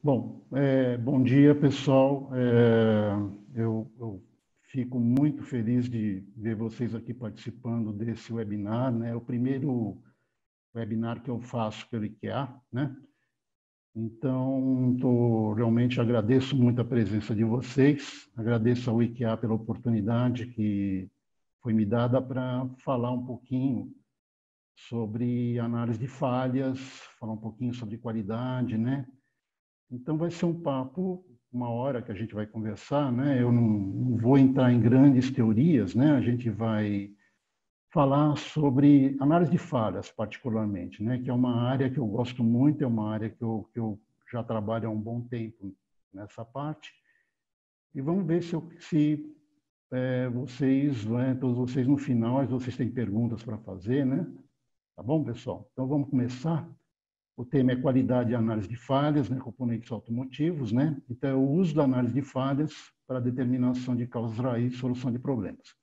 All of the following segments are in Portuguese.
Bom dia, pessoal. Eu fico muito feliz de ver vocês aqui participando desse webinar, né? É o primeiro webinar que eu faço pelo IKEA, né? Então, realmente agradeço muito a presença de vocês, agradeço ao IKEA pela oportunidade que foi me dada para falar um pouquinho sobre análise de falhas, falar um pouquinho sobre qualidade, né? Então, vai ser um papo, uma hora que a gente vai conversar, né? Eu não vou entrar em grandes teorias, né? A gente vai falar sobre análise de falhas, particularmente, né? Que é uma área que eu gosto muito, é uma área que eu já trabalho há um bom tempo nessa parte. E vamos ver se vocês, né, todos vocês no final, vocês têm perguntas para fazer, né? Tá bom, pessoal? Então, vamos começar. O tema é qualidade e análise de falhas, né, componentes automotivos, né? Então, é o uso da análise de falhas para determinação de causas raiz e solução de problemas.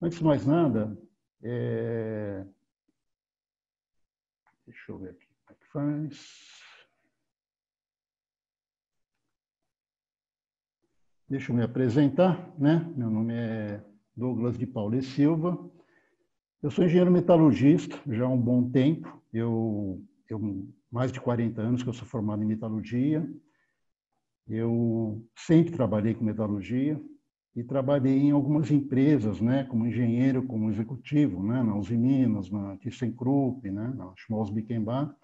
Antes de mais nada, deixa eu ver aqui como é que faz. Deixa eu me apresentar, né? Meu nome é Douglas de Paula e Silva. Eu sou engenheiro metalurgista já há um bom tempo. Mais de 40 anos que eu sou formado em metalurgia. Eu sempre trabalhei com metalurgia e trabalhei em algumas empresas, né, como engenheiro, como executivo, né, na Uzi Minas, na ThyssenKrupp, né, na Schmalz Bickenbach.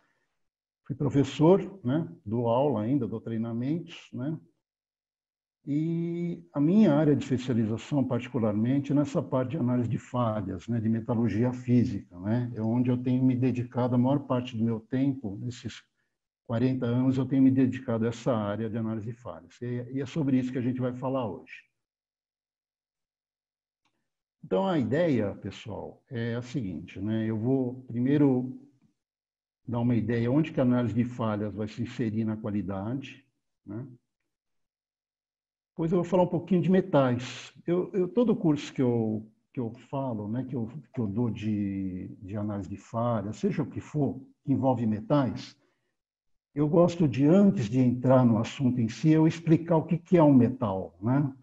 Fui professor, né, dou aula ainda, dou treinamentos, né, e a minha área de especialização, particularmente, é nessa parte de análise de falhas, né, de metalurgia física, né, é onde eu tenho me dedicado a maior parte do meu tempo, nesses 40 anos, eu tenho me dedicado a essa área de análise de falhas. E é sobre isso que a gente vai falar hoje. Então, a ideia, pessoal, é a seguinte, né? Eu vou primeiro dar uma ideia onde que a análise de falhas vai se inserir na qualidade, né? Depois eu vou falar um pouquinho de metais. Todo curso que eu falo, né, que eu dou de análise de falhas, seja o que for, que envolve metais, eu gosto de, antes de entrar no assunto em si, eu explicar o que é um metal, né?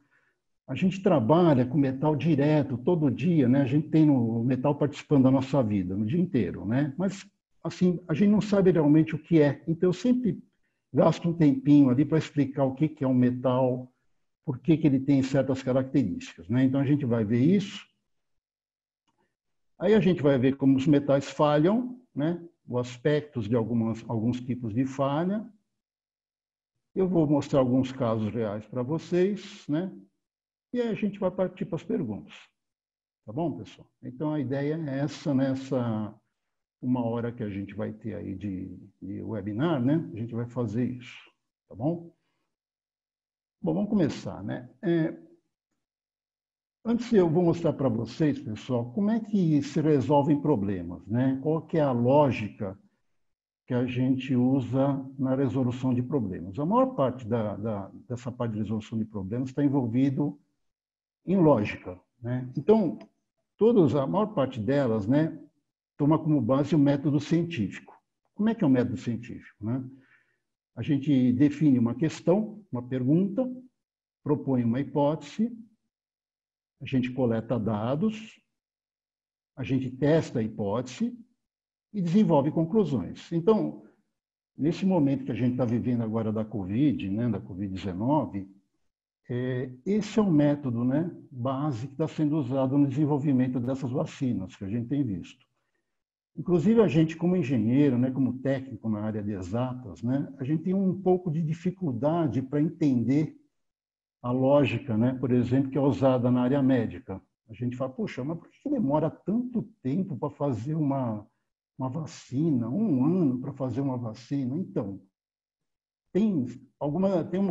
A gente trabalha com metal direto, todo dia, né? A gente tem o metal participando da nossa vida, no dia inteiro, né? Mas, assim, a gente não sabe realmente o que é. Então, eu sempre gasto um tempinho ali para explicar o que é um metal, por que ele tem certas características, né? Então, a gente vai ver isso. Aí a gente vai ver como os metais falham, né? Os aspectos de alguns tipos de falha. Eu vou mostrar alguns casos reais para vocês, né? E aí a gente vai partir para as perguntas. Tá bom, pessoal? Então, a ideia é essa, nessa uma hora que a gente vai ter aí de webinar, né? A gente vai fazer isso, tá bom? Bom, vamos começar, né? Antes eu vou mostrar para vocês, pessoal, como é que se resolvem problemas, né? Qual que é a lógica que a gente usa na resolução de problemas. A maior parte dessa parte de resolução de problemas está envolvido em lógica, né? Então, a maior parte delas, né, toma como base o método científico. Como é que é o método científico, né? A gente define uma questão, uma pergunta, propõe uma hipótese, a gente coleta dados, a gente testa a hipótese e desenvolve conclusões. Então, nesse momento que a gente está vivendo agora da Covid, né, da Covid-19, esse é o método, né, base que está sendo usado no desenvolvimento dessas vacinas que a gente tem visto. Inclusive, a gente, como engenheiro, né, como técnico na área de exatas, né, a gente tem um pouco de dificuldade para entender a lógica, né, por exemplo, que é usada na área médica. A gente fala, poxa, mas por que demora tanto tempo para fazer uma vacina, um ano para fazer uma vacina? Então,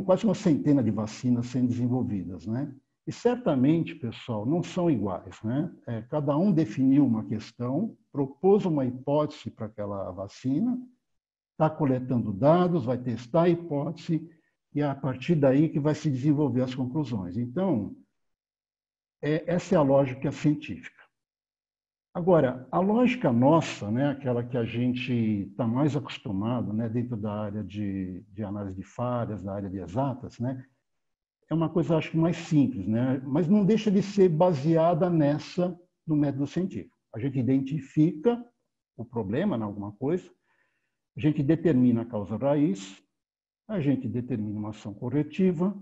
quase uma centena de vacinas sendo desenvolvidas, né? E certamente, pessoal, não são iguais, né? Cada um definiu uma questão, propôs uma hipótese para aquela vacina, está coletando dados, vai testar a hipótese e é a partir daí que vai se desenvolver as conclusões. Então, essa é a lógica científica. Agora, a lógica nossa, né, aquela que a gente está mais acostumado, né, dentro da área de análise de falhas, da área de exatas, né, é uma coisa, acho que, mais simples, né, mas não deixa de ser baseada no método científico. A gente identifica o problema em alguma coisa, a gente determina a causa raiz, a gente determina uma ação corretiva,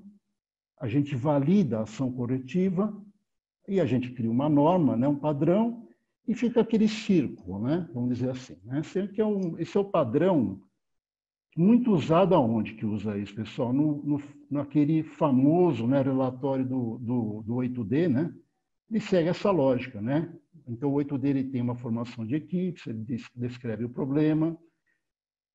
a gente valida a ação corretiva e a gente cria uma norma, né, um padrão, e fica aquele círculo, né, vamos dizer assim. Né? Esse é o padrão muito usado aonde que usa isso, pessoal? Naquele famoso, né, relatório do 8D, né? Ele segue essa lógica, né? Então, o 8D ele tem uma formação de equipes, ele descreve o problema,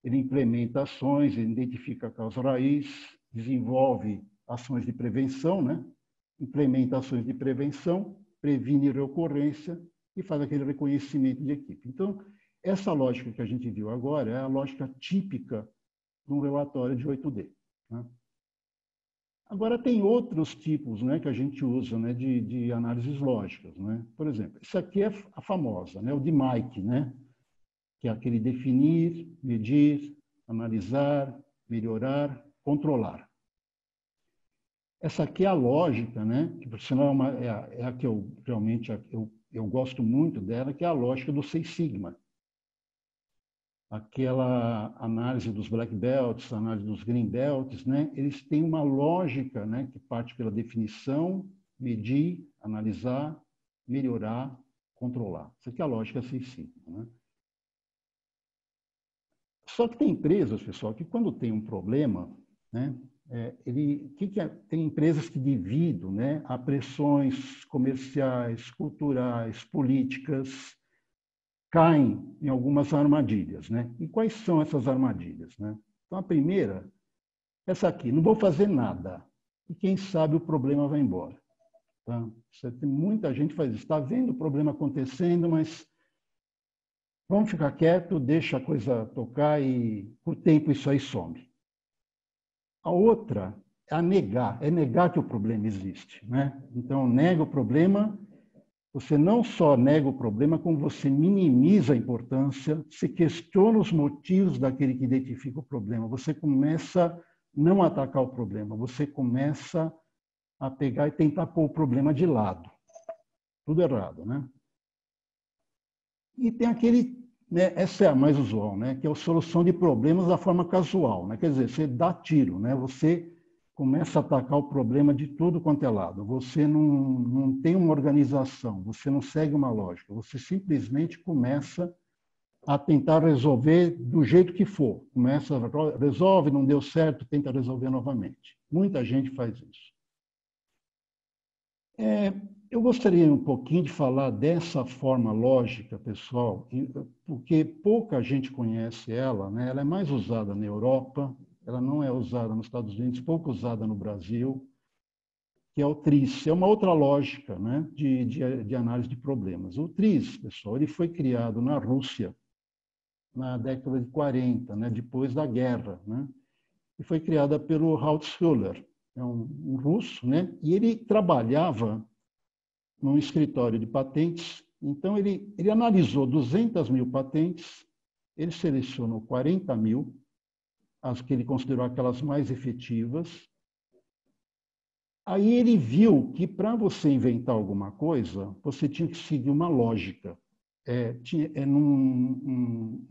ele implementa ações, ele identifica a causa raiz, desenvolve ações de prevenção, né? Implementa ações de prevenção, previne reocorrência e faz aquele reconhecimento de equipe. Então, essa lógica que a gente viu agora é a lógica típica de um relatório de 8D. Né? Agora, tem outros tipos, né, que a gente usa, né, de análises lógicas. Né? Por exemplo, isso aqui é a famosa, né, o de Mike, né? Que é aquele definir, medir, analisar, melhorar, controlar. Essa aqui é a lógica, né? Que por sinal é a que eu realmente eu gosto muito dela, que é a lógica do Seis Sigma. Aquela análise dos Black Belts, análise dos Green Belts, né? Eles têm uma lógica, né? Que parte pela definição, medir, analisar, melhorar, controlar. Essa aqui é a lógica Seis Sigma, né? Só que tem empresas, pessoal, que quando tem um problema, né, tem empresas que devido, né, a pressões comerciais, culturais, políticas, caem em algumas armadilhas. Né? E quais são essas armadilhas? Né? Então, a primeira, essa aqui, não vou fazer nada. E quem sabe o problema vai embora. Tá? Muita gente faz isso. Está vendo o problema acontecendo, mas vamos ficar quieto, deixa a coisa tocar e, por tempo, isso aí some. A outra é negar que o problema existe. Né? Então, nega o problema, você não só nega o problema, como você minimiza a importância, se questiona os motivos daquele que identifica o problema, você começa a não atacar o problema, você começa a pegar e tentar pôr o problema de lado. Tudo errado, né? E tem aquele, né, essa é a mais usual, né, que é a solução de problemas da forma casual, né? Quer dizer, você dá tiro, né? Você começa a atacar o problema de tudo quanto é lado. Você não tem uma organização, você não segue uma lógica, você simplesmente começa a tentar resolver do jeito que for. Resolve, não deu certo, tenta resolver novamente. Muita gente faz isso. Eu gostaria um pouquinho de falar dessa forma lógica, pessoal, porque pouca gente conhece ela, né? Ela é mais usada na Europa, ela não é usada nos Estados Unidos, pouco usada no Brasil, que é o TRIZ. É uma outra lógica, né, de análise de problemas. O TRIZ, pessoal, ele foi criado na Rússia na década de 40, né, depois da guerra, né? E foi criada pelo Altshuler, é um russo, né? E ele trabalhava num escritório de patentes. Então, ele analisou 200 mil patentes, ele selecionou 40 mil, as que ele considerou aquelas mais efetivas. Aí ele viu que para você inventar alguma coisa, você tinha que seguir uma lógica.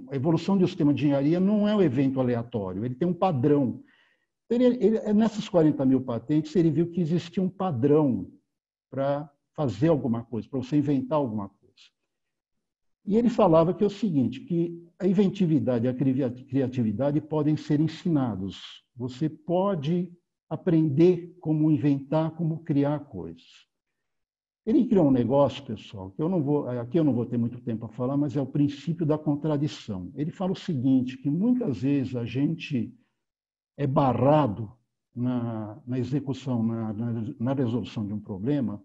A evolução do sistema de engenharia não é um evento aleatório, ele tem um padrão. Nessas 40 mil patentes, ele viu que existia um padrão para fazer alguma coisa, para você inventar alguma coisa. E ele falava que é o seguinte, que a inventividade e a criatividade podem ser ensinados. Você pode aprender como inventar, como criar coisas. Ele criou um negócio, pessoal, que aqui eu não vou ter muito tempo para falar, mas é o princípio da contradição. Ele fala o seguinte, que muitas vezes a gente é barrado na execução, na resolução de um problema,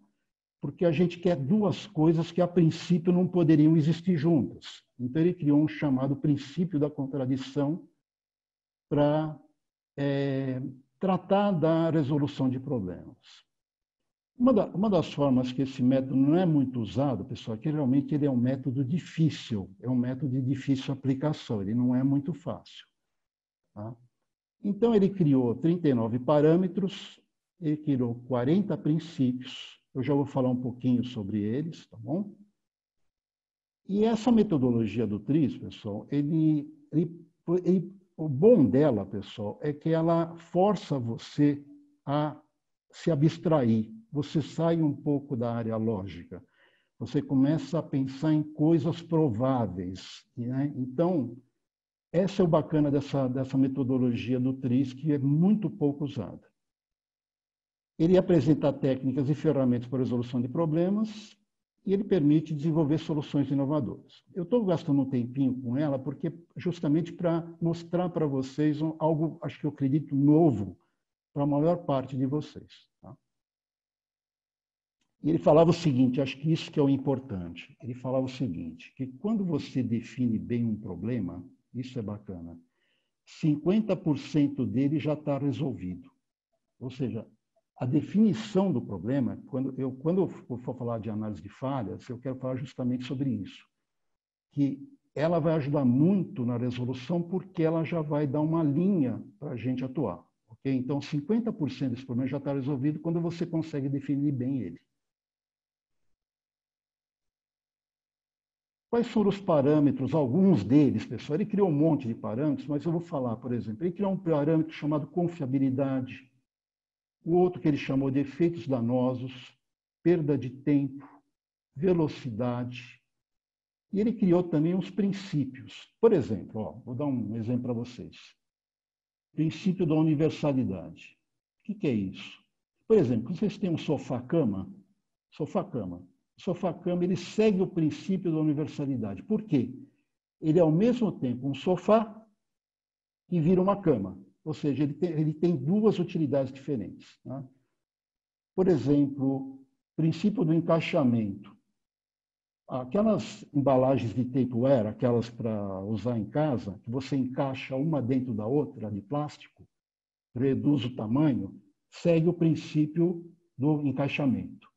porque a gente quer duas coisas que, a princípio, não poderiam existir juntas. Então, ele criou um chamado princípio da contradição para tratar da resolução de problemas. Uma das formas que esse método não é muito usado, pessoal, é que realmente ele é um método difícil, é um método de difícil aplicação, ele não é muito fácil. Tá? Então, ele criou 39 parâmetros, ele criou 40 princípios, eu já vou falar um pouquinho sobre eles, tá bom? E essa metodologia do TRIZ, pessoal, o bom dela, pessoal, é que ela força você a se abstrair. Você sai um pouco da área lógica. Você começa a pensar em coisas prováveis. Né? Então, essa é o bacana dessa metodologia do TRIZ, que é muito pouco usada. Ele apresenta técnicas e ferramentas para resolução de problemas e ele permite desenvolver soluções inovadoras. Eu estou gastando um tempinho com ela porque justamente para mostrar para vocês algo, acho que eu acredito, novo para a maior parte de vocês. Tá? E ele falava o seguinte, acho que isso que é o importante. Ele falava o seguinte, que quando você define bem um problema, isso é bacana, 50% dele já está resolvido. Ou seja, a definição do problema, quando eu for falar de análise de falhas, eu quero falar justamente sobre isso. Que ela vai ajudar muito na resolução porque ela já vai dar uma linha para a gente atuar. Okay? Então, 50% desse problema já está resolvido quando você consegue definir bem ele. Quais foram os parâmetros? Alguns deles, pessoal. Ele criou um monte de parâmetros, mas eu vou falar, por exemplo, ele criou um parâmetro chamado confiabilidade, o outro que ele chamou de efeitos danosos, perda de tempo, velocidade. E ele criou também uns princípios. Por exemplo, vou dar um exemplo para vocês. Princípio da universalidade. O que é isso? Por exemplo, vocês têm um sofá-cama, o sofá-cama ele segue o princípio da universalidade. Por quê? Ele é ao mesmo tempo um sofá e vira uma cama. Ou seja, ele tem duas utilidades diferentes. Tá? Por exemplo, princípio do encaixamento. Aquelas embalagens de Tupperware, aquelas para usar em casa, que você encaixa uma dentro da outra, de plástico, reduz o tamanho, segue o princípio do encaixamento.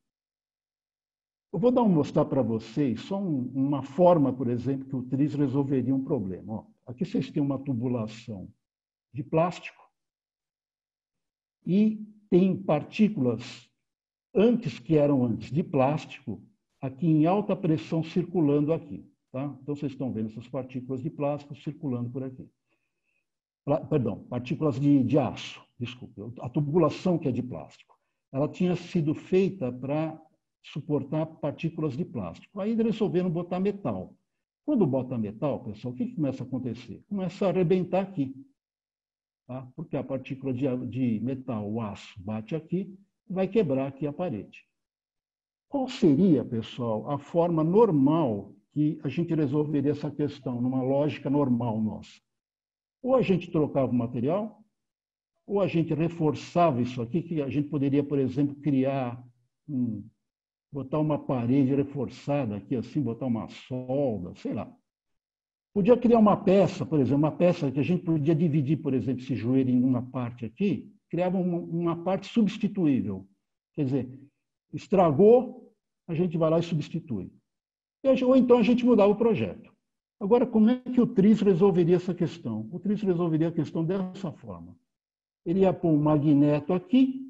Eu vou mostrar para vocês só uma forma, por exemplo, que o TRIZ resolveria um problema. Aqui vocês têm uma tubulação de plástico e tem partículas que eram antes de plástico, aqui em alta pressão circulando aqui. Tá? Então, vocês estão vendo essas partículas de plástico circulando por aqui. Perdão, partículas de aço, desculpe. A tubulação que é de plástico. Ela tinha sido feita para suportar partículas de plástico. Aí eles resolveram botar metal. Quando bota metal, pessoal, o que começa a acontecer? Começa a arrebentar aqui. Tá? Porque a partícula de metal, o aço, bate aqui, vai quebrar aqui a parede. Qual seria, pessoal, a forma normal que a gente resolveria essa questão, numa lógica normal nossa? Ou a gente trocava o material, ou a gente reforçava isso aqui, que a gente poderia, por exemplo, criar botar uma parede reforçada aqui, assim, botar uma solda, sei lá. Podia criar uma peça, por exemplo, uma peça que a gente podia dividir, por exemplo, esse joelho em uma parte aqui, criava uma parte substituível. Quer dizer, estragou, a gente vai lá e substitui. Ou então a gente mudava o projeto. Agora, como é que o TRIZ resolveria essa questão? O TRIZ resolveria a questão dessa forma. Ele ia pôr um magneto aqui,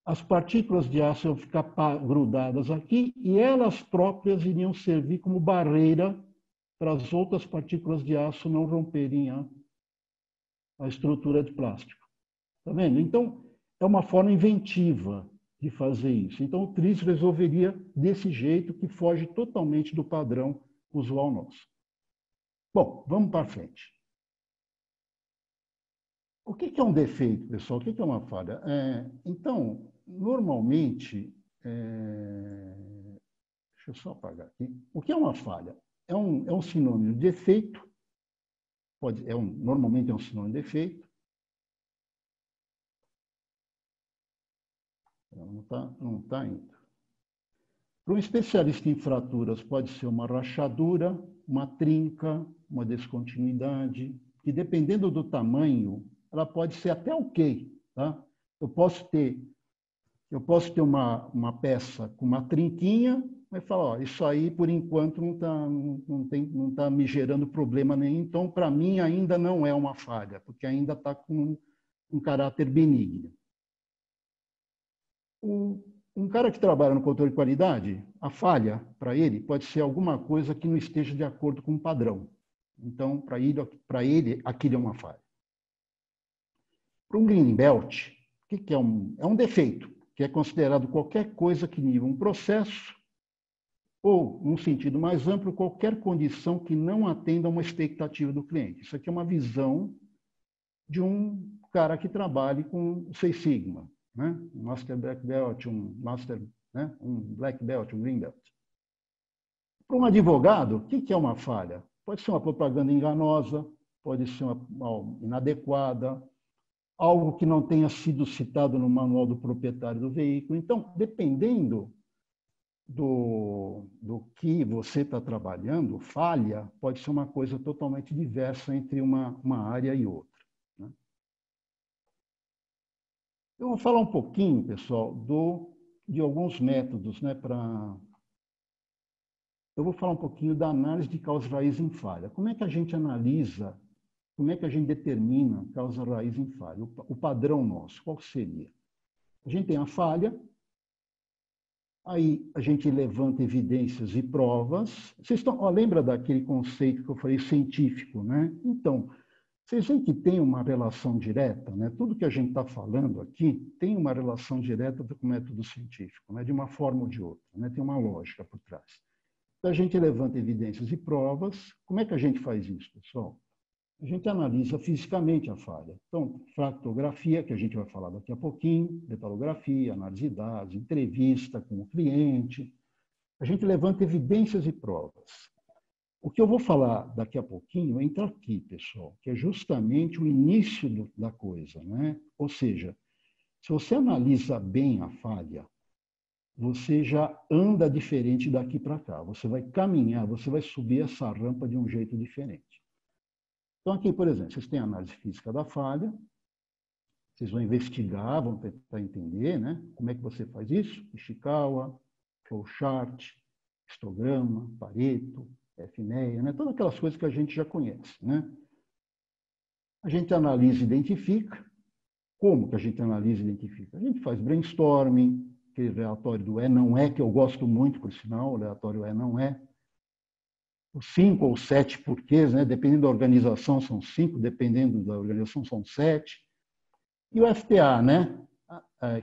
as partículas de aço iam ficar grudadas aqui e elas próprias iriam servir como barreira para as outras partículas de aço não romperem a estrutura de plástico. Está vendo? Então, é uma forma inventiva de fazer isso. Então, o TRIZ resolveria desse jeito que foge totalmente do padrão usual nosso. Bom, vamos para frente. O que é um defeito, pessoal? O que é uma falha? Então, normalmente, deixa eu só apagar aqui. O que é uma falha? É um sinônimo de defeito, normalmente é um sinônimo de defeito. Não está indo. Para um especialista em fraturas, pode ser uma rachadura, uma trinca, uma descontinuidade, que dependendo do tamanho, ela pode ser até ok. Tá? Eu posso ter Eu posso ter uma peça com uma trinquinha, mas falar, ó, isso aí, por enquanto, não tá me gerando problema nenhum, então, para mim, ainda não é uma falha, porque ainda está com um caráter benigno. Um cara que trabalha no controle de qualidade, a falha, para ele, pode ser alguma coisa que não esteja de acordo com o padrão. Então, para ele, aquilo é uma falha. Para um green belt, o que é um defeito, que é considerado qualquer coisa que iniba um processo ou, num sentido mais amplo, qualquer condição que não atenda a uma expectativa do cliente. Isso aqui é uma visão de um cara que trabalhe com o Six Sigma, né? Um Master Black Belt, um Black Belt, um Green Belt. Para um advogado, o que é uma falha? Pode ser uma propaganda enganosa, pode ser uma inadequada, algo que não tenha sido citado no manual do proprietário do veículo. Então, dependendo do que você está trabalhando, falha pode ser uma coisa totalmente diversa entre uma área e outra. Né? Eu vou falar um pouquinho, pessoal, de alguns métodos, né, Eu vou falar um pouquinho da análise de causa raiz em falha. Como é que a gente analisa, como é que a gente determina causa raiz em falha? O padrão nosso, qual seria? A gente tem a falha, aí a gente levanta evidências e provas. Vocês lembra daquele conceito que eu falei científico, né? Então, vocês veem que tem uma relação direta, né? Tudo que a gente está falando aqui tem uma relação direta com o método científico, né? De uma forma ou de outra, né? Tem uma lógica por trás. Então, a gente levanta evidências e provas. Como é que a gente faz isso, pessoal? A gente analisa fisicamente a falha. Então, fractografia, que a gente vai falar daqui a pouquinho, detalografia, análise de dados, entrevista com o cliente. A gente levanta evidências e provas. O que eu vou falar daqui a pouquinho entra aqui, pessoal, que é justamente o início da coisa, né? Ou seja, se você analisa bem a falha, você já anda diferente daqui para cá. Você vai caminhar, você vai subir essa rampa de um jeito diferente. Então, aqui, por exemplo, vocês têm a análise física da falha, vocês vão investigar, vão tentar entender, né? Como é que você faz isso? Ishikawa, flowchart, histograma, Pareto, FNEA, né? Todas aquelas coisas que a gente já conhece, né? A gente analisa e identifica. Como que a gente analisa e identifica? A gente faz brainstorming, aquele relatório do não é, que eu gosto muito, por sinal, o relatório não é. Os 5 ou 7 porquês, né? Dependendo da organização, são 5, dependendo da organização, são 7. E o FTA, né?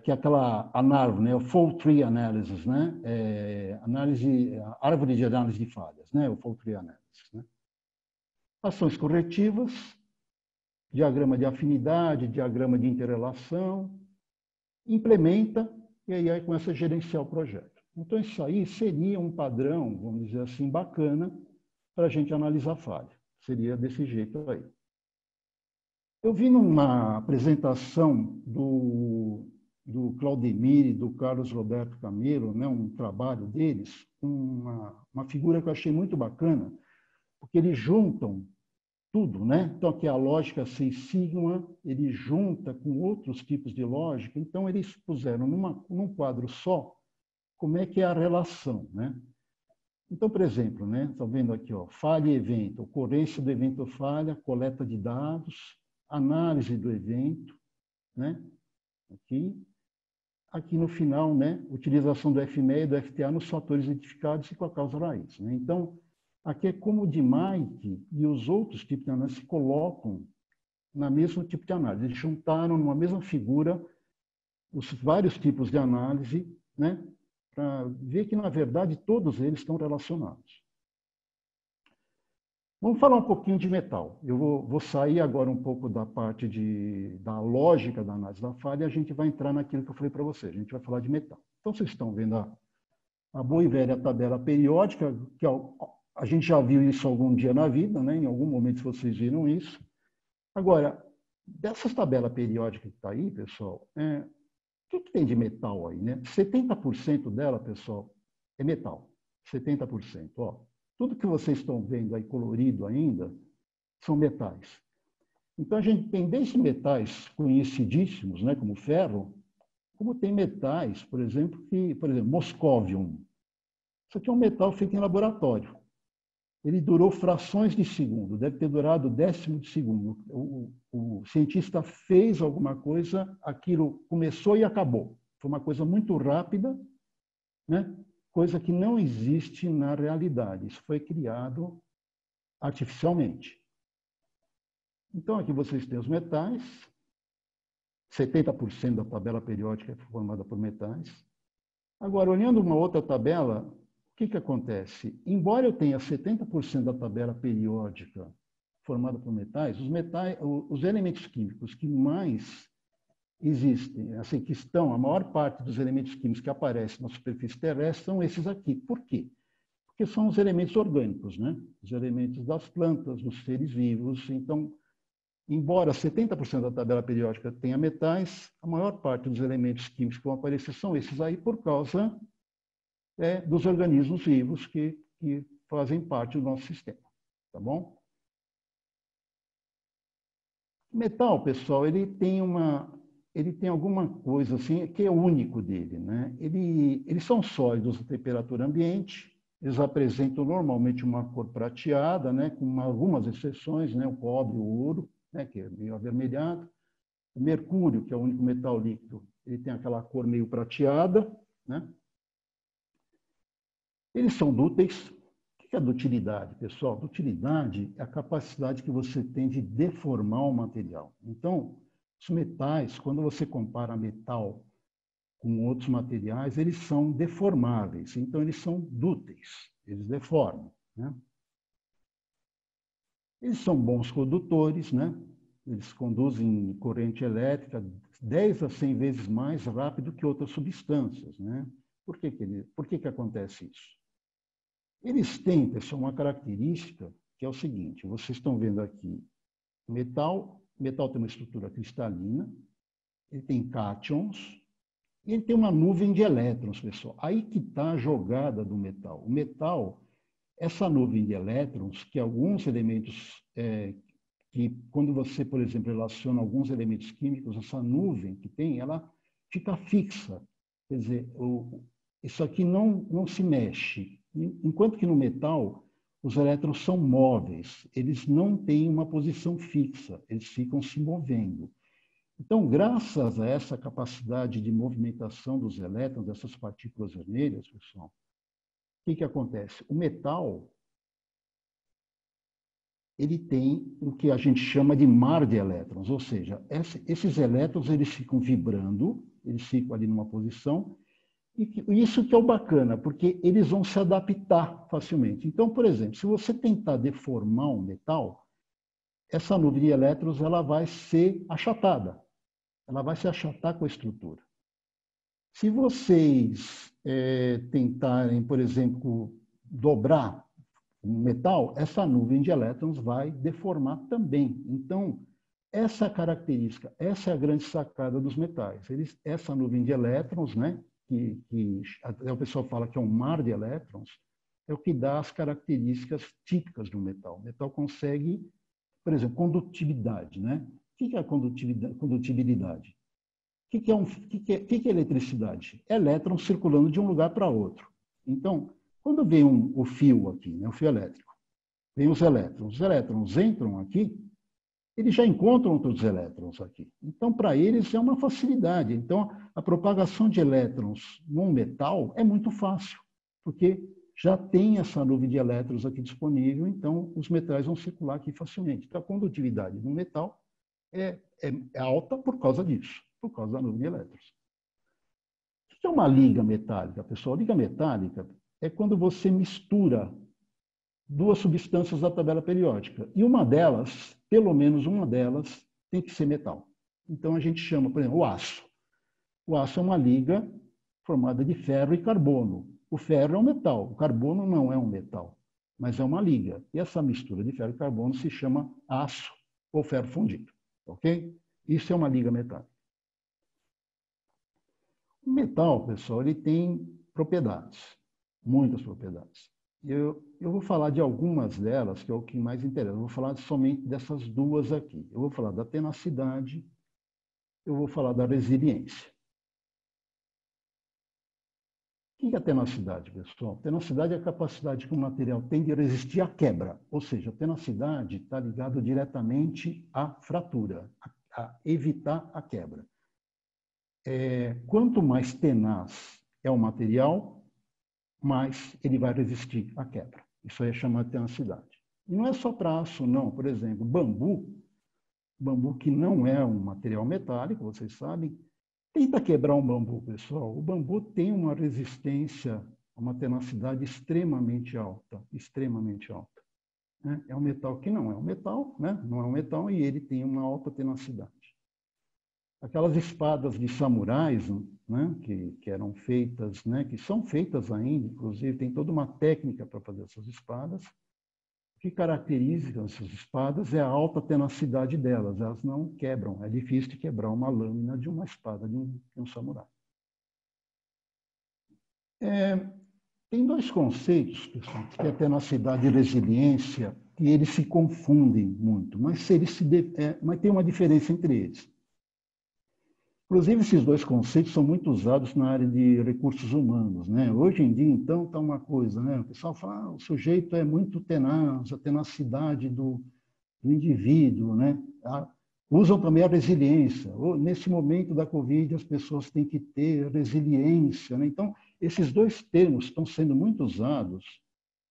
Que é aquela ANARV, né? O Full Tree Analysis, né? Árvore de análise de falhas, né? O Full Tree Analysis. Né? Ações corretivas, diagrama de afinidade, diagrama de interrelação, implementa e aí começa a gerenciar o projeto. Então, isso aí seria um padrão, vamos dizer assim, bacana para a gente analisar a falha. Seria desse jeito aí. Eu vi numa apresentação do Claudemir e do Carlos Roberto Camelo, né, um trabalho deles, uma figura que eu achei muito bacana, porque eles juntam tudo, né? Então, aqui a lógica Six Sigma, ele junta com outros tipos de lógica, então eles puseram num quadro só como é que é a relação, né? Então, por exemplo, né, estão vendo aqui, ó, falha e evento, ocorrência do evento falha, coleta de dados, análise do evento, né? Aqui no final, né, utilização do FMEA e do FTA nos fatores identificados e com a causa raiz, né? Então, aqui é como o de Mike e os outros tipos de análise se colocam na mesma tipo de análise. Eles juntaram numa mesma figura os vários tipos de análise, né, para ver que, na verdade, todos eles estão relacionados. Vamos falar um pouquinho de metal. Eu vou sair agora um pouco da parte da lógica da análise da falha e a gente vai entrar naquilo que eu falei para vocês. A gente vai falar de metal. Então, vocês estão vendo a boa e velha tabela periódica, que a gente já viu isso algum dia na vida, né? Em algum momento vocês viram isso. Agora, dessas tabelas periódicas que está aí, pessoal, o que tem de metal aí, né? 70% dela, pessoal, é metal. 70%. Ó. Tudo que vocês estão vendo aí colorido ainda são metais. Então, a gente tem desde metais conhecidíssimos, né, como ferro, Como tem metais, por exemplo, moscovium. Isso aqui é um metal feito em laboratório. Ele durou frações de segundo, deve ter durado décimo de segundo. O cientista fez alguma coisa, aquilo começou e acabou. Foi uma coisa muito rápida, né? Coisa que não existe na realidade. Isso foi criado artificialmente. Então, aqui vocês têm os metais. 70% da tabela periódica é formada por metais. Agora, olhando uma outra tabela, o que acontece? Embora eu tenha 70% da tabela periódica formada por metais, os elementos químicos que mais existem, assim, que estão, a maior parte dos elementos químicos que aparecem na superfície terrestre são esses aqui. Por quê? Porque são os elementos orgânicos, né? Os elementos das plantas, dos seres vivos. Então, embora 70% da tabela periódica tenha metais, a maior parte dos elementos químicos que vão aparecer são esses aí por causa dos organismos vivos que fazem parte do nosso sistema. Tá bom? O metal, pessoal, ele tem alguma coisa assim que é único dele, né? Eles são sólidos a temperatura ambiente, eles apresentam normalmente uma cor prateada, né? Com algumas exceções, né? O cobre, o ouro, né? Que é meio avermelhado. O mercúrio, que é o único metal líquido, ele tem aquela cor meio prateada, né? Eles são dúteis. O que é dutilidade, pessoal? Dutilidade é a capacidade que você tem de deformar o material. Então, os metais, quando você compara metal com outros materiais, eles são deformáveis. Então, eles são dúteis, eles deformam, né? Eles são bons condutores, né? Eles conduzem corrente elétrica 10 a 100 vezes mais rápido que outras substâncias, né? Por que acontece isso? Eles têm, pessoal, uma característica que é o seguinte: vocês estão vendo aqui metal tem uma estrutura cristalina, ele tem cátions e ele tem uma nuvem de elétrons, pessoal. Aí que está a jogada do metal. O metal, essa nuvem de elétrons, que alguns elementos, que quando você, por exemplo, relaciona alguns elementos químicos, essa nuvem que tem, ela fica fixa. Quer dizer, isso aqui não se mexe. Enquanto que no metal, os elétrons são móveis, eles não têm uma posição fixa, eles ficam se movendo. Então, graças a essa capacidade de movimentação dos elétrons, dessas partículas vermelhas, pessoal, o que acontece? O metal, ele tem o que a gente chama de mar de elétrons, ou seja, esses elétrons eles ficam vibrando, eles ficam ali numa posição, e isso que é o bacana, porque eles vão se adaptar facilmente. Então, por exemplo, se você tentar deformar um metal, essa nuvem de elétrons ela vai ser achatada. Ela vai se achatar com a estrutura. Se vocês tentarem, por exemplo, dobrar um metal, essa nuvem de elétrons vai deformar também. Então, essa característica, essa é a grande sacada dos metais. Essa nuvem de elétrons, né, que até o pessoal fala que é um mar de elétrons, é o que dá as características típicas do metal. O metal consegue, por exemplo, condutibilidade, né? O que é a condutibilidade? O que é eletricidade? Elétrons circulando de um lugar para outro. Então, quando vem o fio aqui, né, o fio elétrico, vem os elétrons entram aqui, eles já encontram outros elétrons aqui. Então, para eles, é uma facilidade. Então, a propagação de elétrons num metal é muito fácil, porque já tem essa nuvem de elétrons aqui disponível, então os metais vão circular aqui facilmente. Então, a condutividade do metal é alta por causa disso, por causa da nuvem de elétrons. O que é uma liga metálica, pessoal? Liga metálica é quando você mistura duas substâncias da tabela periódica. E uma delas, pelo menos uma delas, tem que ser metal. Então, a gente chama, por exemplo, o aço. O aço é uma liga formada de ferro e carbono. O ferro é um metal, o carbono não é um metal, mas é uma liga. E essa mistura de ferro e carbono se chama aço ou ferro fundido. Ok? Isso é uma liga metálica. O metal, pessoal, ele tem propriedades, muitas propriedades. Eu vou falar de algumas delas, que é o que mais interessa. Eu vou falar somente dessas duas aqui. Eu vou falar da tenacidade, eu vou falar da resiliência. que é a tenacidade, pessoal? Tenacidade é a capacidade que o material tem de resistir à quebra. Ou seja, a tenacidade está ligada diretamente à fratura, a evitar a quebra. Quanto mais tenaz é o material, mais ele vai resistir à quebra. Isso aí é chamado de tenacidade. E não é só para aço, não. Por exemplo, bambu que não é um material metálico, vocês sabem. Tenta quebrar um bambu, pessoal. O bambu tem uma resistência, uma tenacidade extremamente alta, extremamente alta. Né? É um metal que não é um metal, né? Não é um metal e ele tem uma alta tenacidade. Aquelas espadas de samurais, né? que eram feitas, né? Que são feitas ainda, inclusive tem toda uma técnica para fazer essas espadas. O que caracteriza essas espadas é a alta tenacidade delas. Elas não quebram. É difícil de quebrar uma lâmina de uma espada de um samurai. Tem dois conceitos, pessoal, que é a tenacidade e resiliência, que eles se confundem muito, mas tem uma diferença entre eles. Inclusive, esses dois conceitos são muito usados na área de recursos humanos, né? Hoje em dia, então, está uma coisa, né? O pessoal fala, o sujeito é muito tenaz, a tenacidade do indivíduo, né? Usam também a resiliência. Nesse momento da Covid, as pessoas têm que ter resiliência, né? Então, esses dois termos estão sendo muito usados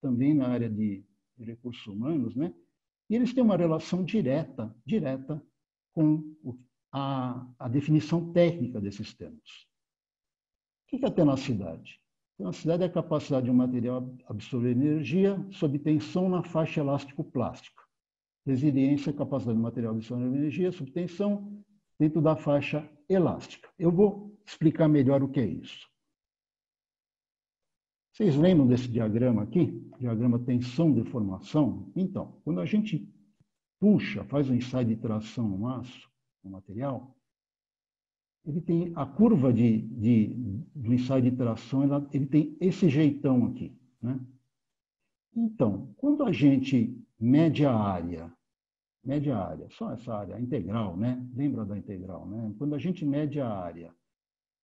também na área de recursos humanos, né? E eles têm uma relação direta com a definição técnica desses termos. O que é a tenacidade? Tenacidade é a capacidade de um material absorver energia sob tensão na faixa elástico-plástica. Resiliência é a capacidade do material absorver energia sob tensão dentro da faixa elástica. Eu vou explicar melhor o que é isso. Vocês lembram desse diagrama aqui? Diagrama tensão-deformação? Então, quando a gente puxa, faz um ensaio de tração no aço, no material, ele tem a curva do ensaio de tração, ele tem esse jeitão aqui, né? Então, quando a gente mede a área, só essa área, a integral, né? Lembra da integral, né? Quando a gente mede a área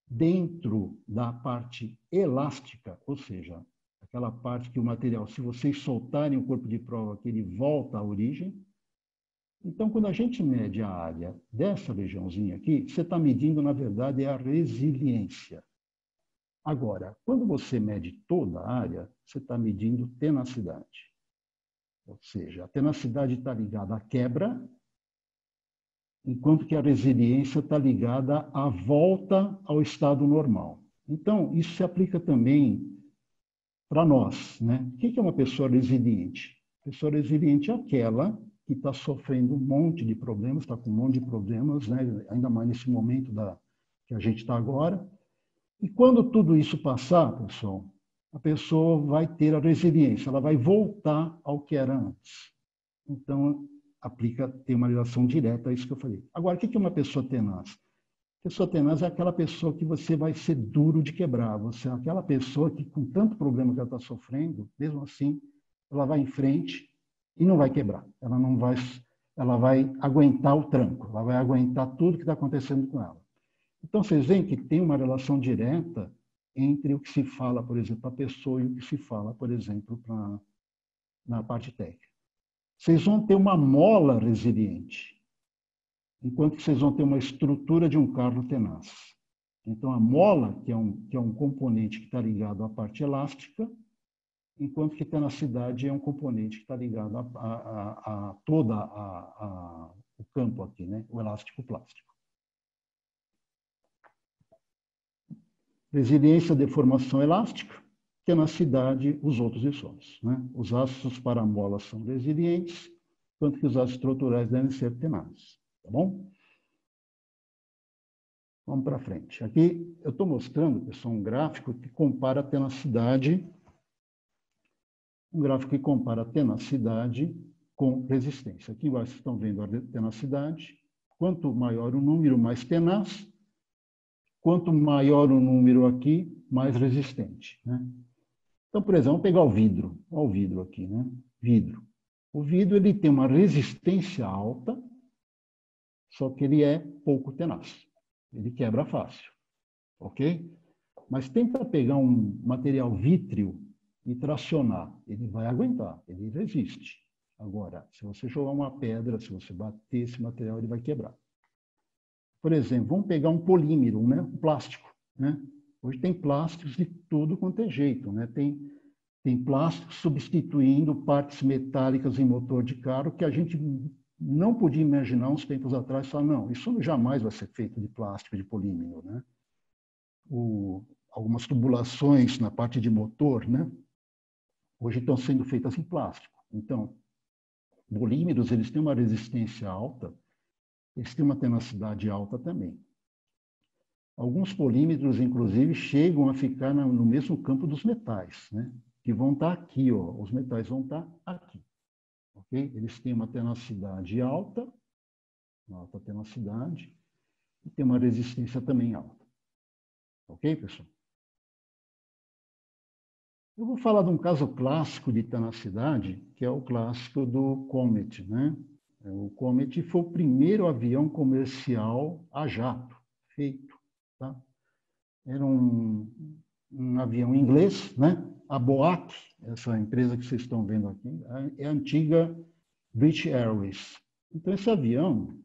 dentro da parte elástica, ou seja, aquela parte que o material, se vocês soltarem o corpo de prova, que ele volta à origem. Então, quando a gente mede a área dessa regiãozinha aqui, você está medindo, na verdade, a resiliência. Agora, quando você mede toda a área, você está medindo tenacidade. Ou seja, a tenacidade está ligada à quebra, enquanto que a resiliência está ligada à volta ao estado normal. Então, isso se aplica também para nós, né? O que é uma pessoa resiliente? Pessoa resiliente é aquela que está sofrendo um monte de problemas, está com um monte de problemas, né? Ainda mais nesse momento que a gente está agora. E quando tudo isso passar, pessoal, a pessoa vai ter a resiliência, ela vai voltar ao que era antes. Então, tem uma relação direta a isso que eu falei. Agora, o que é uma pessoa tenaz? Pessoa tenaz é aquela pessoa que você vai ser duro de quebrar. Você é aquela pessoa que, com tanto problema que ela está sofrendo, mesmo assim, ela vai em frente e não vai quebrar. Ela vai aguentar o tranco, ela vai aguentar tudo que está acontecendo com ela. Então, vocês veem que tem uma relação direta entre o que se fala, por exemplo, para a pessoa e o que se fala, por exemplo, na parte técnica. Vocês vão ter uma mola resiliente, enquanto que vocês vão ter uma estrutura de um carro tenaz. Então, a mola, que é um componente que está ligado à parte elástica, enquanto que a tenacidade é um componente que está ligado a todo o campo aqui, né? O elástico plástico. Resiliência, deformação elástica, tenacidade, os outros isómeros, né? Os ácidos paramolas são resilientes, enquanto que os ácidos estruturais devem ser tenazes. Tá bom? Vamos para frente. Aqui eu estou mostrando, pessoal, um gráfico que compara a tenacidade, com resistência. Aqui vocês estão vendo a tenacidade. Quanto maior o número, mais tenaz. Quanto maior o número aqui, mais resistente, né? Então, por exemplo, vamos pegar o vidro. Olha o vidro aqui, né? Vidro. O vidro ele tem uma resistência alta, só que ele é pouco tenaz. Ele quebra fácil, ok? Mas tenta pegar um material vítreo e tracionar. Ele vai aguentar, ele resiste. Agora, se você jogar uma pedra, se você bater esse material, ele vai quebrar. Por exemplo, vamos pegar um polímero, né? Um plástico. Né? Hoje tem plásticos de tudo quanto é jeito. Né? Tem plástico substituindo partes metálicas em motor de carro que a gente não podia imaginar uns tempos atrás. Falar, não, isso jamais vai ser feito de plástico, de polímero. Né? Algumas tubulações na parte de motor, né? Hoje estão sendo feitas em plástico. Então, polímeros, eles têm uma resistência alta, eles têm uma tenacidade alta também. Alguns polímetros, inclusive, chegam a ficar no mesmo campo dos metais, né? Que vão estar aqui, ó. Os metais vão estar aqui. Okay? Eles têm uma tenacidade alta, uma alta tenacidade, e tem uma resistência também alta. Ok, pessoal? Eu vou falar de um caso clássico de tenacidade, que é o clássico do Comet, né? O Comet foi o primeiro avião comercial a jato feito, tá? Era um avião inglês, né? A Boeing, essa empresa que vocês estão vendo aqui, é a antiga British Airways. Então, esse avião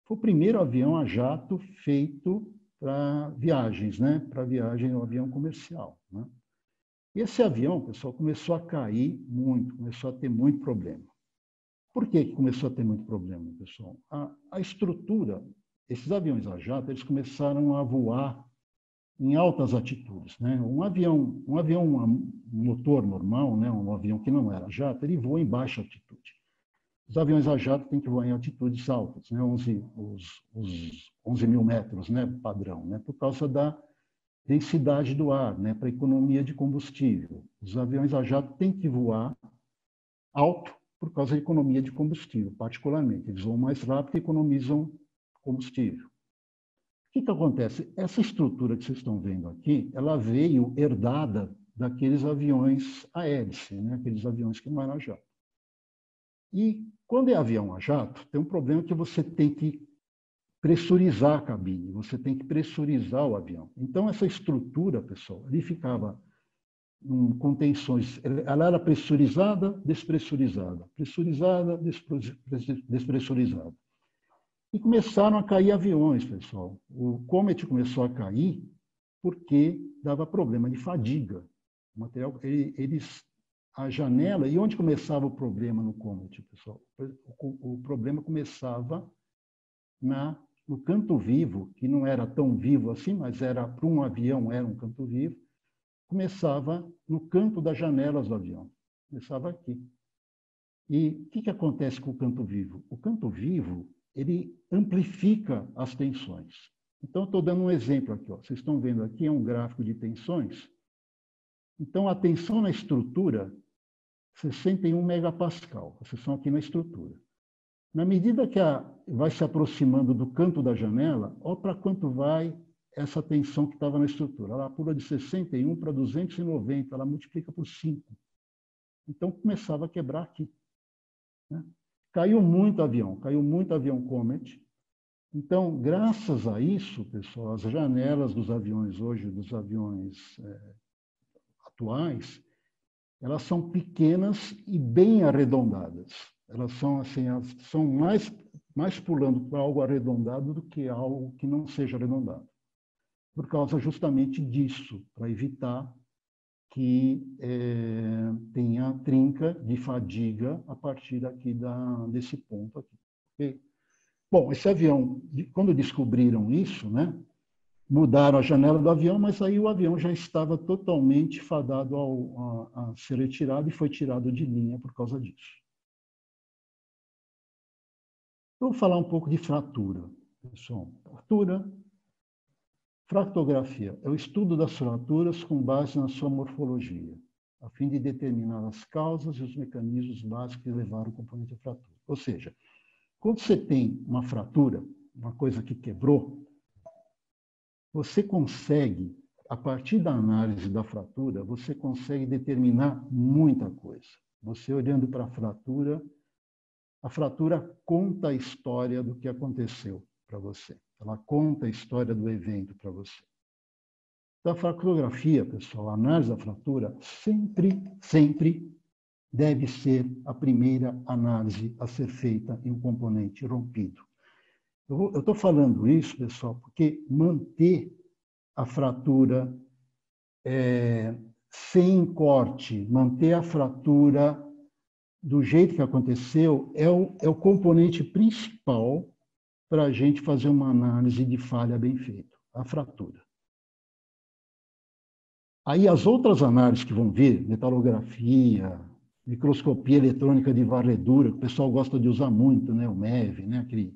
foi o primeiro avião a jato feito para viagens, né? Para viagem, um avião comercial, né? E esse avião, pessoal, começou a cair muito, começou a ter muito problema. Por que começou a ter muito problema, pessoal? A estrutura, esses aviões a jato, eles começaram a voar em altas altitudes, né? Um avião motor normal, né? Um avião que não era jato, ele voa em baixa altitude. Os aviões a jato têm que voar em altitudes altas, né? 11 mil metros, né? Padrão, né? Por causa da densidade do ar, né? Para economia de combustível. Os aviões a jato têm que voar alto por causa da economia de combustível, particularmente. Eles voam mais rápido e economizam combustível. O que acontece? Essa estrutura que vocês estão vendo aqui, ela veio herdada daqueles aviões a hélice, né? Aqueles aviões que não eram a jato. E quando é avião a jato, tem um problema que você tem que pressurizar a cabine, você tem que pressurizar o avião. Então, essa estrutura, pessoal, ele ficava com tensões, ela era pressurizada, despressurizada, pressurizada, despressurizada. E começaram a cair aviões, pessoal. O Comet começou a cair porque dava problema de fadiga. O material, a janela, e onde começava o problema no Comet, pessoal? O problema começava no canto vivo, que não era tão vivo assim, mas era para um avião era um canto vivo, começava no canto das janelas do avião. Começava aqui. E o que acontece com o canto vivo? O canto vivo, ele amplifica as tensões. Então, estou dando um exemplo aqui. Ó. Vocês estão vendo aqui, é um gráfico de tensões. Então, a tensão na estrutura, 61 megapascal, a tensão aqui na estrutura. Na medida que vai se aproximando do canto da janela, olha para quanto vai essa tensão que estava na estrutura. Ela pula de 61 para 290, ela multiplica por 5. Então, começava a quebrar aqui. Né? Caiu muito avião Comet. Então, graças a isso, pessoal, as janelas dos aviões hoje, dos aviões atuais, elas são pequenas e bem arredondadas. Elas são assim, elas são mais pulando para algo arredondado do que algo que não seja arredondado. Por causa justamente disso, para evitar que tenha trinca de fadiga a partir aqui desse ponto aqui. Okay? Bom, esse avião, quando descobriram isso, né, mudaram a janela do avião, mas aí o avião já estava totalmente fadado a ser retirado e foi tirado de linha por causa disso. Eu vou falar um pouco de fratura, pessoal. Fractografia é o estudo das fraturas com base na sua morfologia, a fim de determinar as causas e os mecanismos básicos que levaram o componente à fratura. Ou seja, quando você tem uma fratura, uma coisa que quebrou, você consegue, a partir da análise da fratura, você consegue determinar muita coisa. Você olhando para a fratura conta a história do que aconteceu para você. Ela conta a história do evento para você. Da fractografia, pessoal, a análise da fratura sempre deve ser a primeira análise a ser feita em um componente rompido. Eu estou falando isso, pessoal, porque manter a fratura sem corte, manter a fratura do jeito que aconteceu, é o componente principal para a gente fazer uma análise de falha bem feita, a fratura. Aí as outras análises que vão vir, metalografia, microscopia eletrônica de varredura, que o pessoal gosta de usar muito, né? O MEV, né? Aquele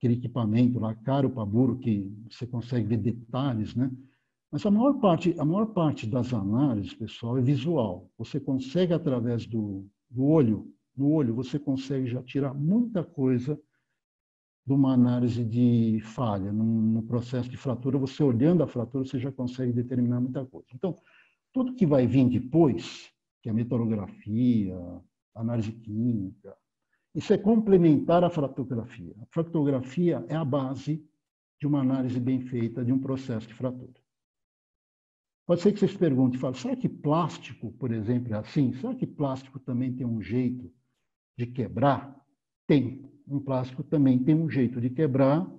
equipamento lá, caro para burro, que você consegue ver detalhes, né? Mas a maior parte das análises, pessoal, é visual. Você consegue, através do olho, no olho, você consegue já tirar muita coisa de uma análise de falha. No processo de fratura, você olhando a fratura, você já consegue determinar muita coisa. Então, tudo que vai vir depois, que é metalografia, análise química, isso é complementar à fractografia. A fractografia é a base de uma análise bem feita de um processo de fratura. Pode ser que vocês perguntem, falem, será que plástico, por exemplo, é assim? Será que plástico também tem um jeito de quebrar? Tem. Um plástico também tem um jeito de quebrar.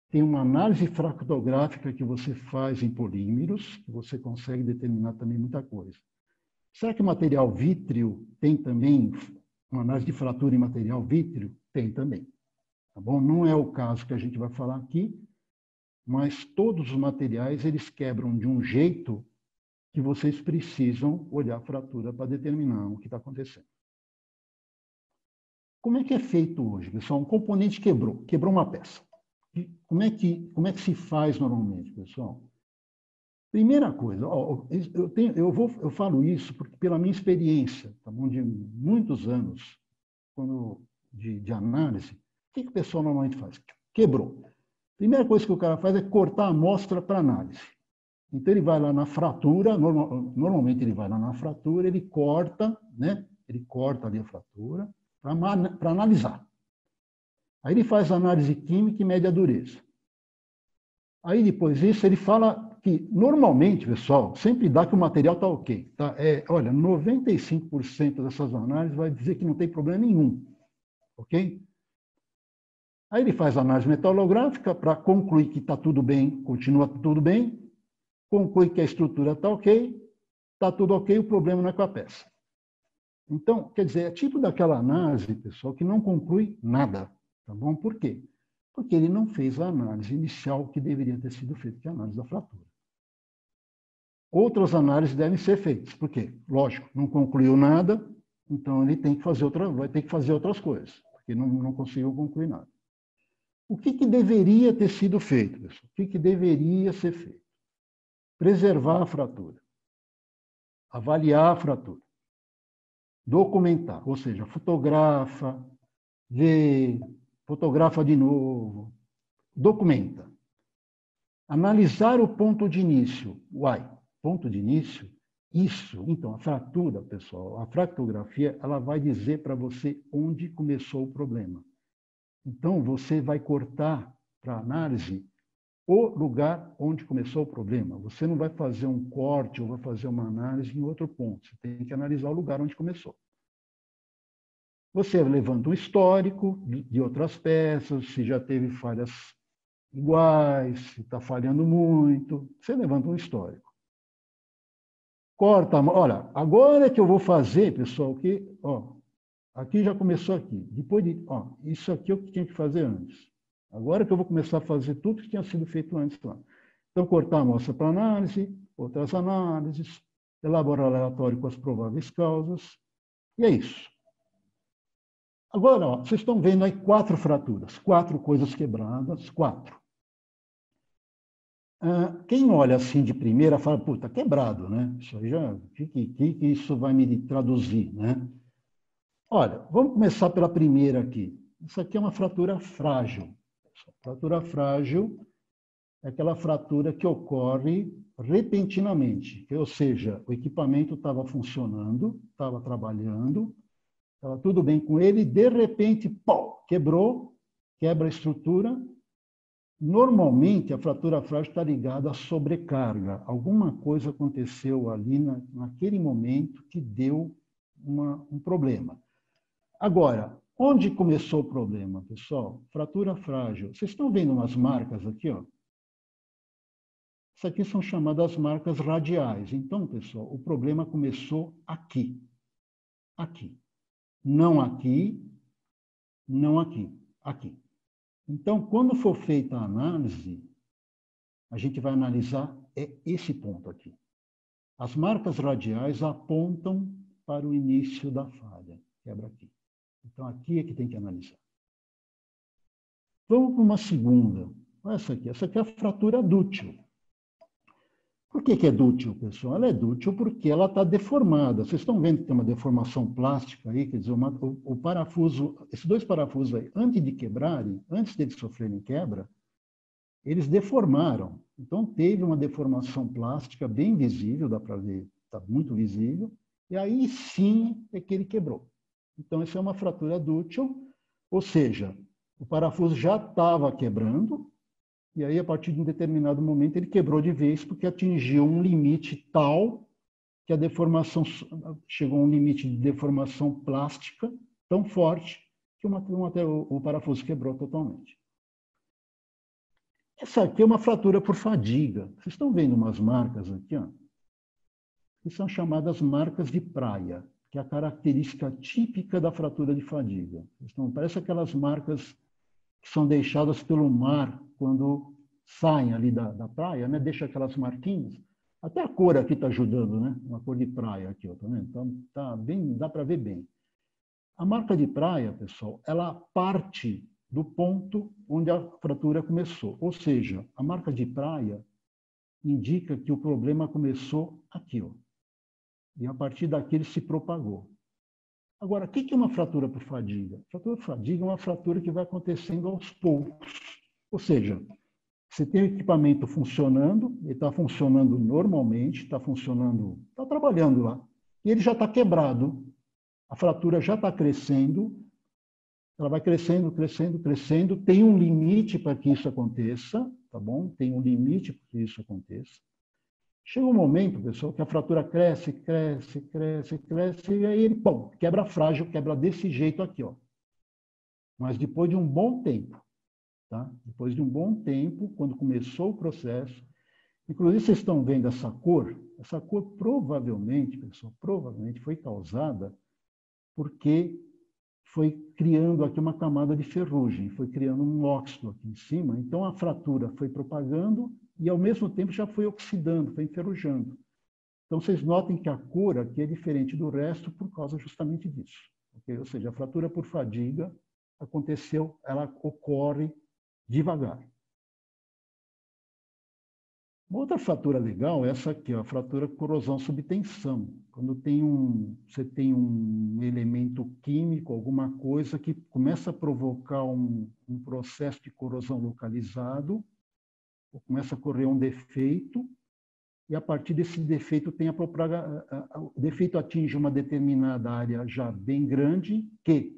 Tem uma análise fractográfica que você faz em polímeros, que você consegue determinar também muita coisa. Será que o material vítreo tem também uma análise de fratura em material vítreo? Tem também. Tá bom? Não é o caso que a gente vai falar aqui, mas todos os materiais eles quebram de um jeito que vocês precisam olhar a fratura para determinar o que está acontecendo. Como é que é feito hoje, pessoal? Um componente quebrou uma peça. Como é que se faz normalmente, pessoal? Primeira coisa, eu falo isso porque pela minha experiência, tá bom, de muitos anos de análise, o que o pessoal normalmente faz? Quebrou. Primeira coisa que o cara faz é cortar a amostra para análise. Então, ele vai lá na fratura, normalmente ele vai lá na fratura, ele corta, né? Ele corta ali a fratura para analisar. Aí ele faz análise química e mede a dureza. Aí, depois disso, ele fala que, normalmente, pessoal, sempre dá que o material está ok. Tá? Olha, 95% dessas análises vai dizer que não tem problema nenhum. Ok? Aí ele faz a análise metalográfica para concluir que está tudo bem, continua tudo bem, conclui que a estrutura está ok, está tudo ok, o problema não é com a peça. Então, quer dizer, é tipo daquela análise, pessoal, que não conclui nada. Tá bom? Por quê? Porque ele não fez a análise inicial que deveria ter sido feita, que é a análise da fratura. Outras análises devem ser feitas. Por quê? Lógico, não concluiu nada, então ele tem que fazer vai ter que fazer outras coisas, porque não conseguiu concluir nada. O que deveria ter sido feito, pessoal? O que deveria ser feito? Preservar a fratura, avaliar a fratura, documentar, ou seja, fotografa, vê, fotografa de novo, documenta. Analisar o ponto de início. Ponto de início? Isso. Então, a fratura, pessoal, a fractografia, ela vai dizer para você onde começou o problema. Então, você vai cortar para análise o lugar onde começou o problema. Você não vai fazer um corte ou vai fazer uma análise em outro ponto. Você tem que analisar o lugar onde começou. Você levanta um histórico de outras peças, se já teve falhas iguais, se está falhando muito, você levanta um histórico. Corta, olha, agora é que eu vou fazer, pessoal, que, aqui já começou aqui. Depois isso aqui é o que tinha que fazer antes. Agora que eu vou começar a fazer tudo que tinha sido feito antes lá. Então, cortar a amostra para análise, outras análises, elaborar o relatório com as prováveis causas, e é isso. Agora, vocês estão vendo aí 4 fraturas, 4 coisas quebradas, 4. Quem olha assim de primeira fala, puta, quebrado, né? Isso aí já, o que isso vai me traduzir, né? Olha, vamos começar pela primeira aqui. Isso aqui é uma fratura frágil. Fratura frágil é aquela fratura que ocorre repentinamente, ou seja, o equipamento estava funcionando, estava trabalhando, estava tudo bem com ele, e de repente, pau, quebrou, quebra a estrutura, Normalmente, a fratura frágil está ligada à sobrecarga. Alguma coisa aconteceu ali naquele momento que deu um problema. Agora, onde começou o problema, pessoal? Fratura frágil. Vocês estão vendo umas marcas aqui, ó? Isso aqui são chamadas marcas radiais. Então, pessoal, o problema começou aqui. Aqui. Não aqui, não aqui. Aqui. Então, quando for feita a análise, a gente vai analisar esse ponto aqui. As marcas radiais apontam para o início da falha. Quebra aqui. Então, aqui é que tem que analisar. Vamos para uma segunda. Olha essa aqui. Essa aqui é a fratura dútil. Por que é dútil, pessoal? Ela é dútil porque ela está deformada. Vocês estão vendo que tem uma deformação plástica aí? Quer dizer, o parafuso, esses dois parafusos aí, antes de quebrarem, antes de eles sofrerem quebra, eles deformaram. Então, teve uma deformação plástica bem visível, dá para ver, está muito visível, e aí sim é que ele quebrou. Então, essa é uma fratura dútil, ou seja, o parafuso já estava quebrando, e aí, a partir de um determinado momento, ele quebrou de vez, porque atingiu um limite tal que a deformação chegou a um limite de deformação plástica tão forte que o parafuso quebrou totalmente. Essa aqui é uma fratura por fadiga. Vocês estão vendo umas marcas aqui, ó, que são chamadas marcas de praia, que é a característica típica da fratura de fadiga. Então, parece aquelas marcas que são deixadas pelo mar quando saem ali da praia, né? Deixa aquelas marquinhas. Até a cor aqui está ajudando, né? Uma cor de praia aqui, ó, tá vendo? Então, tá bem, dá para ver bem. A marca de praia, pessoal, ela parte do ponto onde a fratura começou. Ou seja, a marca de praia indica que o problema começou aqui, ó. E a partir daqui ele se propagou. Agora, o que é uma fratura por fadiga? Fratura por fadiga é uma fratura que vai acontecendo aos poucos. Ou seja, você tem o equipamento funcionando, ele está funcionando normalmente, está trabalhando lá, e ele já está quebrado. A fratura já está crescendo, ela vai crescendo, crescendo, crescendo, tem um limite para que isso aconteça, tá bom? Tem um limite para que isso aconteça. Chega um momento, pessoal, que a fratura cresce, cresce, cresce, cresce, e aí ele, pum, quebra frágil, quebra desse jeito aqui, ó. Mas depois de um bom tempo, tá? Depois de um bom tempo, quando começou o processo, inclusive vocês estão vendo essa cor provavelmente, pessoal, provavelmente foi causada porque foi criando aqui uma camada de ferrugem, foi criando um óxido aqui em cima, então a fratura foi propagando e, ao mesmo tempo, já foi oxidando, foi enferrujando. Então, vocês notem que a cor aqui é diferente do resto por causa justamente disso. Okay? Ou seja, a fratura por fadiga aconteceu, ela ocorre devagar. Uma outra fratura legal é essa aqui, ó, a fratura corrosão sob tensão. Quando você tem um elemento químico, alguma coisa que começa a provocar um processo de corrosão localizado, ou começa a ocorrer um defeito, e a partir desse defeito o defeito atinge uma determinada área já bem grande, que,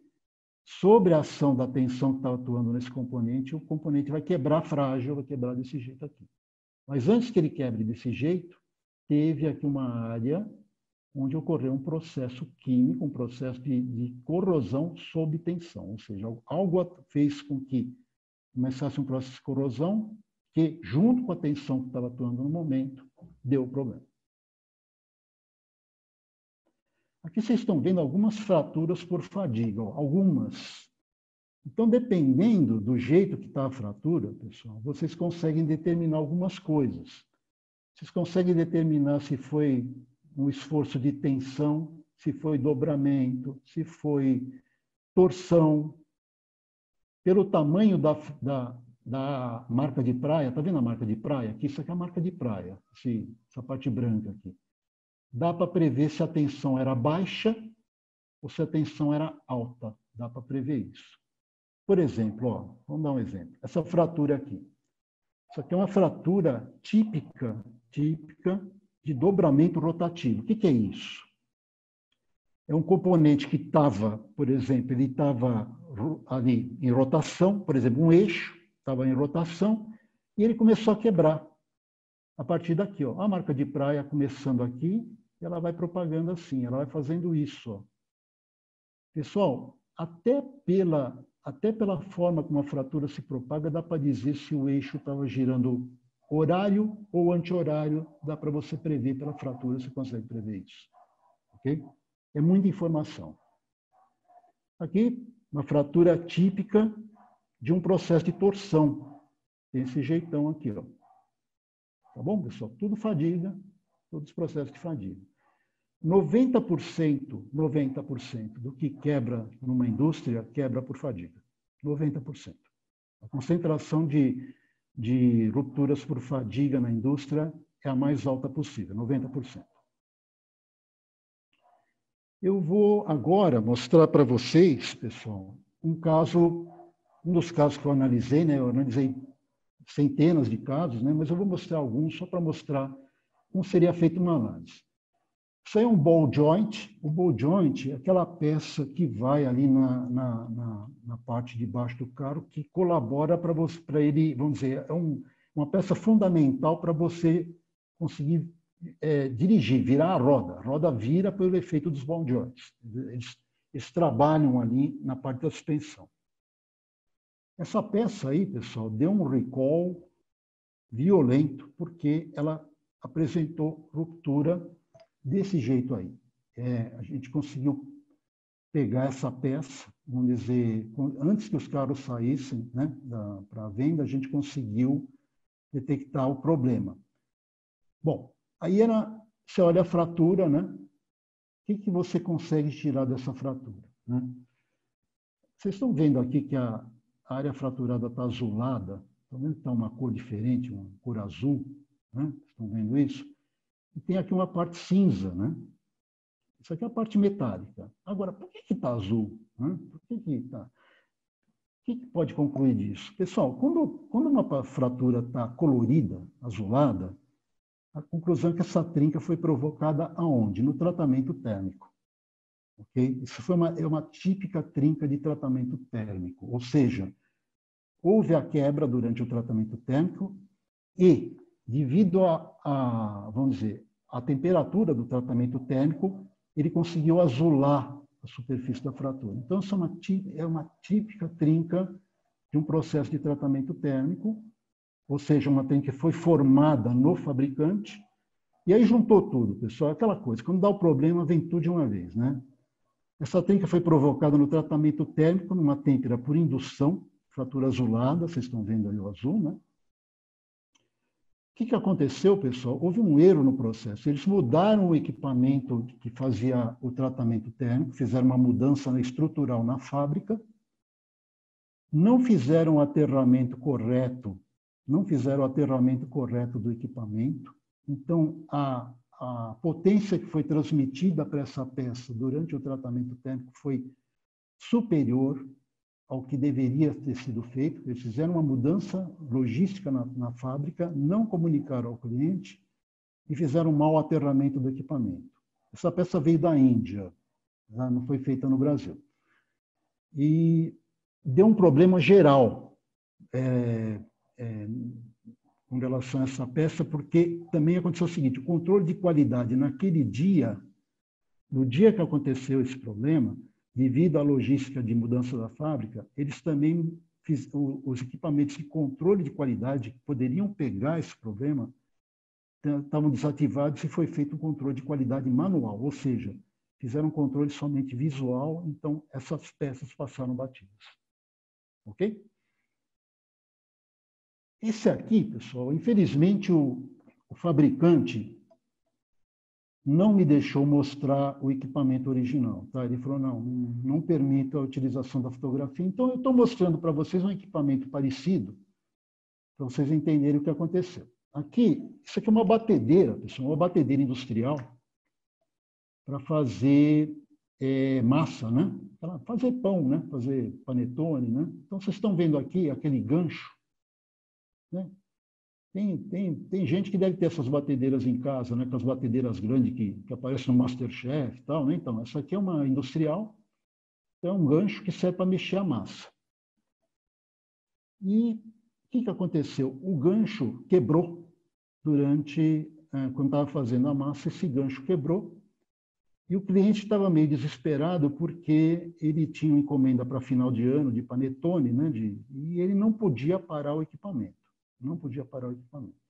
sobre a ação da tensão que está atuando nesse componente, o componente vai quebrar frágil, vai quebrar desse jeito aqui. Mas antes que ele quebre desse jeito, teve aqui uma área onde ocorreu um processo químico, um processo de corrosão sob tensão, ou seja, algo fez com que começasse um processo de corrosão que, junto com a tensão que estava atuando no momento, deu o problema. Aqui vocês estão vendo algumas fraturas por fadiga, ó, algumas. Então, dependendo do jeito que está a fratura, pessoal, vocês conseguem determinar algumas coisas. Vocês conseguem determinar se foi um esforço de tensão, se foi dobramento, se foi torção. Pelo tamanho da marca de praia, está vendo a marca de praia? Aqui, isso aqui é a marca de praia, essa parte branca aqui. Dá para prever se a tensão era baixa ou se a tensão era alta. Dá para prever isso. Por exemplo, ó, vamos dar um exemplo. Essa fratura aqui. Isso aqui é uma fratura típica de dobramento rotativo. O que é isso? É um componente que estava, por exemplo, ele estava ali em rotação, por exemplo, um eixo estava em rotação, E ele começou a quebrar. A partir daqui, ó, a marca de praia começando aqui, ela vai propagando assim, ela vai fazendo isso. Ó. Pessoal, até pela forma como a fratura se propaga, dá para dizer se o eixo estava girando horário ou anti-horário, dá para você prever pela fratura, você consegue prever isso. Ok? É muita informação. Aqui, uma fratura típica de um processo de torção. Tem esse jeitão aqui, ó. Tá bom, pessoal? Tudo fadiga, todos os processos de fadiga. 90% do que quebra numa indústria quebra por fadiga. 90%. A concentração de rupturas por fadiga na indústria é a mais alta possível, 90%. Eu vou agora mostrar para vocês, pessoal, um dos casos que eu analisei, né? Eu analisei centenas de casos, né? Mas eu vou mostrar alguns só para mostrar como seria feita uma análise. Isso aí é um ball joint. O ball joint é aquela peça que vai ali na parte de baixo do carro que colabora para ele, vamos dizer, uma peça fundamental para você conseguir dirigir, virar a roda. A roda vira pelo efeito dos ball joints. Eles trabalham ali na parte da suspensão. Essa peça aí, pessoal, deu um recall violento porque ela apresentou ruptura desse jeito aí. A gente conseguiu pegar essa peça, vamos dizer, antes que os carros saíssem, né, para a venda, a gente conseguiu detectar o problema. Bom, aí você olha a fratura, né? O que você consegue tirar dessa fratura? Né? Vocês estão vendo aqui que a área fraturada está azulada, está vendo que está uma cor diferente, uma cor azul, né? Estão vendo isso? E tem aqui uma parte cinza, né? Isso aqui é a parte metálica. Agora, por que está azul? Né? Por que está? O que pode concluir disso? Pessoal, quando uma fratura está colorida, azulada, a conclusão é que essa trinca foi provocada aonde? No tratamento térmico. Okay? Isso é uma típica trinca de tratamento térmico, ou seja, houve a quebra durante o tratamento térmico e, devido vamos dizer, a temperatura do tratamento térmico, ele conseguiu azular a superfície da fratura. Então, isso é uma típica trinca de um processo de tratamento térmico, ou seja, uma trinca que foi formada no fabricante, e aí juntou tudo, pessoal, aquela coisa, quando dá o problema, vem tudo de uma vez, né? Essa trinca foi provocada no tratamento térmico, numa têmpera por indução, fratura azulada, vocês estão vendo aí o azul, né? O que aconteceu, pessoal? Houve um erro no processo. Eles mudaram o equipamento que fazia o tratamento térmico, fizeram uma mudança estrutural na fábrica, não fizeram o aterramento correto, do equipamento. Então, a potência que foi transmitida para essa peça durante o tratamento térmico foi superior ao que deveria ter sido feito. Eles fizeram uma mudança logística na fábrica, não comunicaram ao cliente e fizeram um mau aterramento do equipamento. Essa peça veio da Índia, não foi feita no Brasil. E deu um problema geral com relação a essa peça, porque também aconteceu o seguinte, o controle de qualidade naquele dia, no dia que aconteceu esse problema, devido à logística de mudança da fábrica, eles também os equipamentos de controle de qualidade que poderiam pegar esse problema estavam desativados e foi feito um controle de qualidade manual, ou seja, fizeram um controle somente visual, então essas peças passaram batidas. Ok? Esse aqui, pessoal, infelizmente o fabricante não me deixou mostrar o equipamento original. Tá? Ele falou, não permite a utilização da fotografia. Então, eu estou mostrando para vocês um equipamento parecido, para vocês entenderem o que aconteceu. Isso aqui é uma batedeira, pessoal, uma batedeira industrial para fazer massa, né? Para fazer pão, né? Fazer panetone, né? Então, vocês estão vendo aqui aquele gancho, né? Tem gente que deve ter essas batedeiras em casa, né? Aquelas batedeiras grandes que aparecem no MasterChef e tal, né? Então, essa aqui é uma industrial, é um gancho que serve para mexer a massa. E o que aconteceu? O gancho quebrou durante, quando estava fazendo a massa, esse gancho quebrou. E o cliente estava meio desesperado porque ele tinha uma encomenda para final de ano de panetone, né? E ele não podia parar o equipamento. Não podia parar o equipamento.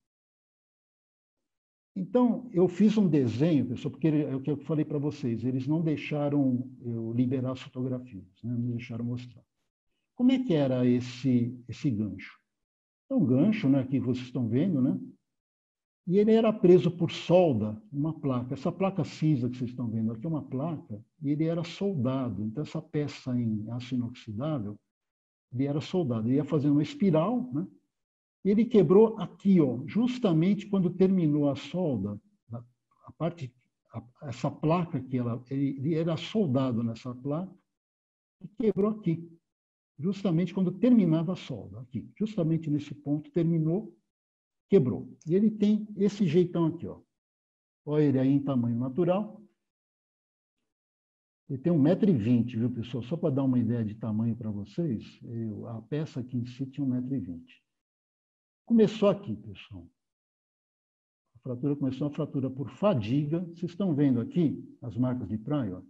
Então, eu fiz um desenho, pessoal, porque é o que eu falei para vocês, eles não deixaram eu liberar as fotografias, né? Não deixaram mostrar. Como é que era esse gancho? É um gancho, né, que vocês estão vendo, né? E ele era preso por solda, uma placa. Essa placa cinza que vocês estão vendo aqui é uma placa, e ele era soldado. Então, essa peça em aço inoxidável, ele era soldado. Ele ia fazer uma espiral, né? E ele quebrou aqui, ó, justamente quando terminou a solda, a parte, essa placa que ele era soldado nessa placa, e quebrou aqui, justamente quando terminava a solda, aqui, justamente nesse ponto terminou, quebrou. E ele tem esse jeitão aqui, ó. Olha ele aí em tamanho natural. Ele tem 1,20 m, viu, pessoal? Só para dar uma ideia de tamanho para vocês, a peça aqui em si tinha 1,20 m. Começou aqui, pessoal. A fratura começou a fratura por fadiga. Vocês estão vendo aqui as marcas de praia? Ó.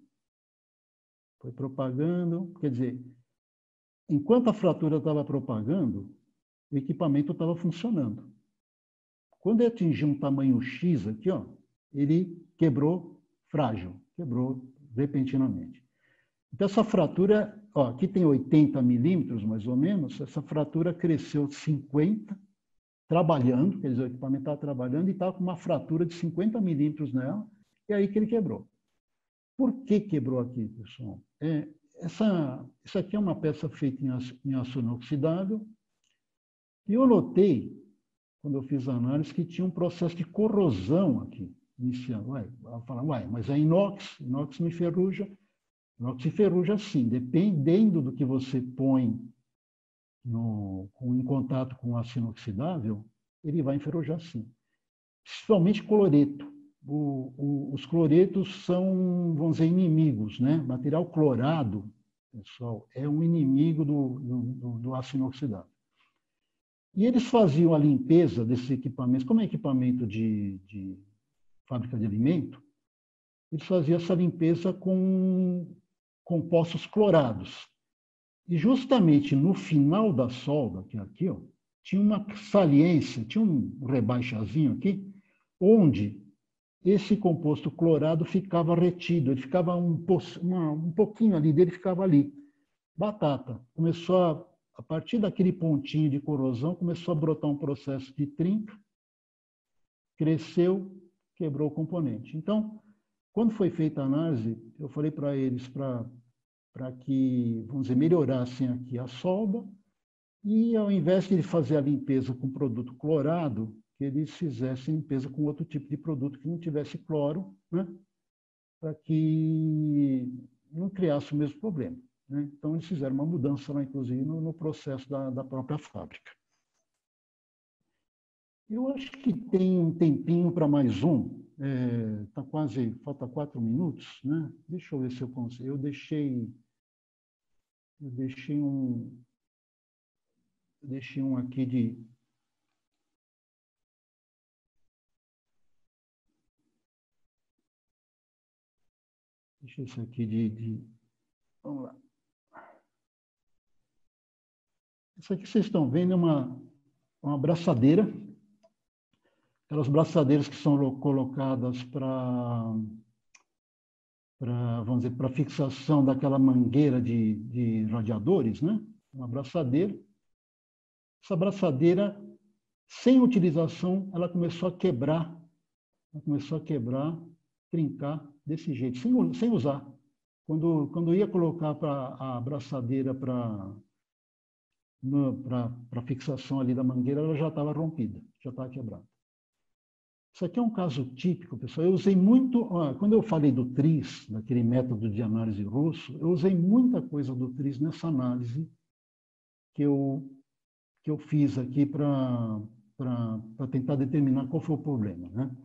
Foi propagando. Quer dizer, enquanto a fratura estava propagando, o equipamento estava funcionando. Quando ele atingiu um tamanho X aqui, ó, ele quebrou frágil, quebrou repentinamente. Então, essa fratura, ó, aqui tem 80 milímetros, mais ou menos, essa fratura cresceu 50, trabalhando, quer dizer, o equipamento estava trabalhando e estava com uma fratura de 50 milímetros nela, e aí que ele quebrou. Por que quebrou aqui, pessoal? Isso aqui é uma peça feita em aço inoxidável, e eu notei, quando eu fiz a análise, que tinha um processo de corrosão aqui, iniciando. Mas é inox não enferruja. Inox se enferruja sim, dependendo do que você põe em contato com o aço inoxidável, ele vai enferrujar sim. Principalmente cloreto. Os cloretos são, vamos dizer, inimigos, né? Material clorado, pessoal, é um inimigo do aço inoxidável. E eles faziam a limpeza desses equipamentos, como é equipamento de fábrica de alimento, eles faziam essa limpeza com compostos clorados. E justamente no final da solda, que é aqui, ó, tinha uma saliência, tinha um rebaixazinho aqui, onde esse composto clorado ficava retido, ele ficava um pouquinho ali dele, ficava ali. Batata. Começou a partir daquele pontinho de corrosão, começou a brotar um processo de trinca, cresceu, quebrou o componente. Então, quando foi feita a análise, eu falei para eles para que, vamos dizer, melhorassem aqui a solda e, ao invés de fazer a limpeza com produto clorado, que eles fizessem limpeza com outro tipo de produto que não tivesse cloro, né? Para que não criasse o mesmo problema. Né? Então, eles fizeram uma mudança lá, inclusive, no processo da própria fábrica. Eu acho que tem um tempinho para mais um. Falta 4 minutos, né? Deixa eu ver se eu consigo. Eu deixei um aqui de... Deixa esse aqui Vamos lá. Isso aqui vocês estão vendo é uma braçadeira. Aquelas braçadeiras que são colocadas vamos dizer, para fixação daquela mangueira de radiadores, né? Uma braçadeira. Essa braçadeira, sem utilização, ela começou a quebrar, trincar desse jeito, sem usar. Quando ia colocar a braçadeira para fixação ali da mangueira, ela já estava rompida, já estava quebrada. Isso aqui é um caso típico, pessoal. Eu usei muito, quando eu falei do TRIZ, daquele método de análise russo, eu usei muita coisa do TRIZ nessa análise que eu fiz aqui para tentar determinar qual foi o problema, né?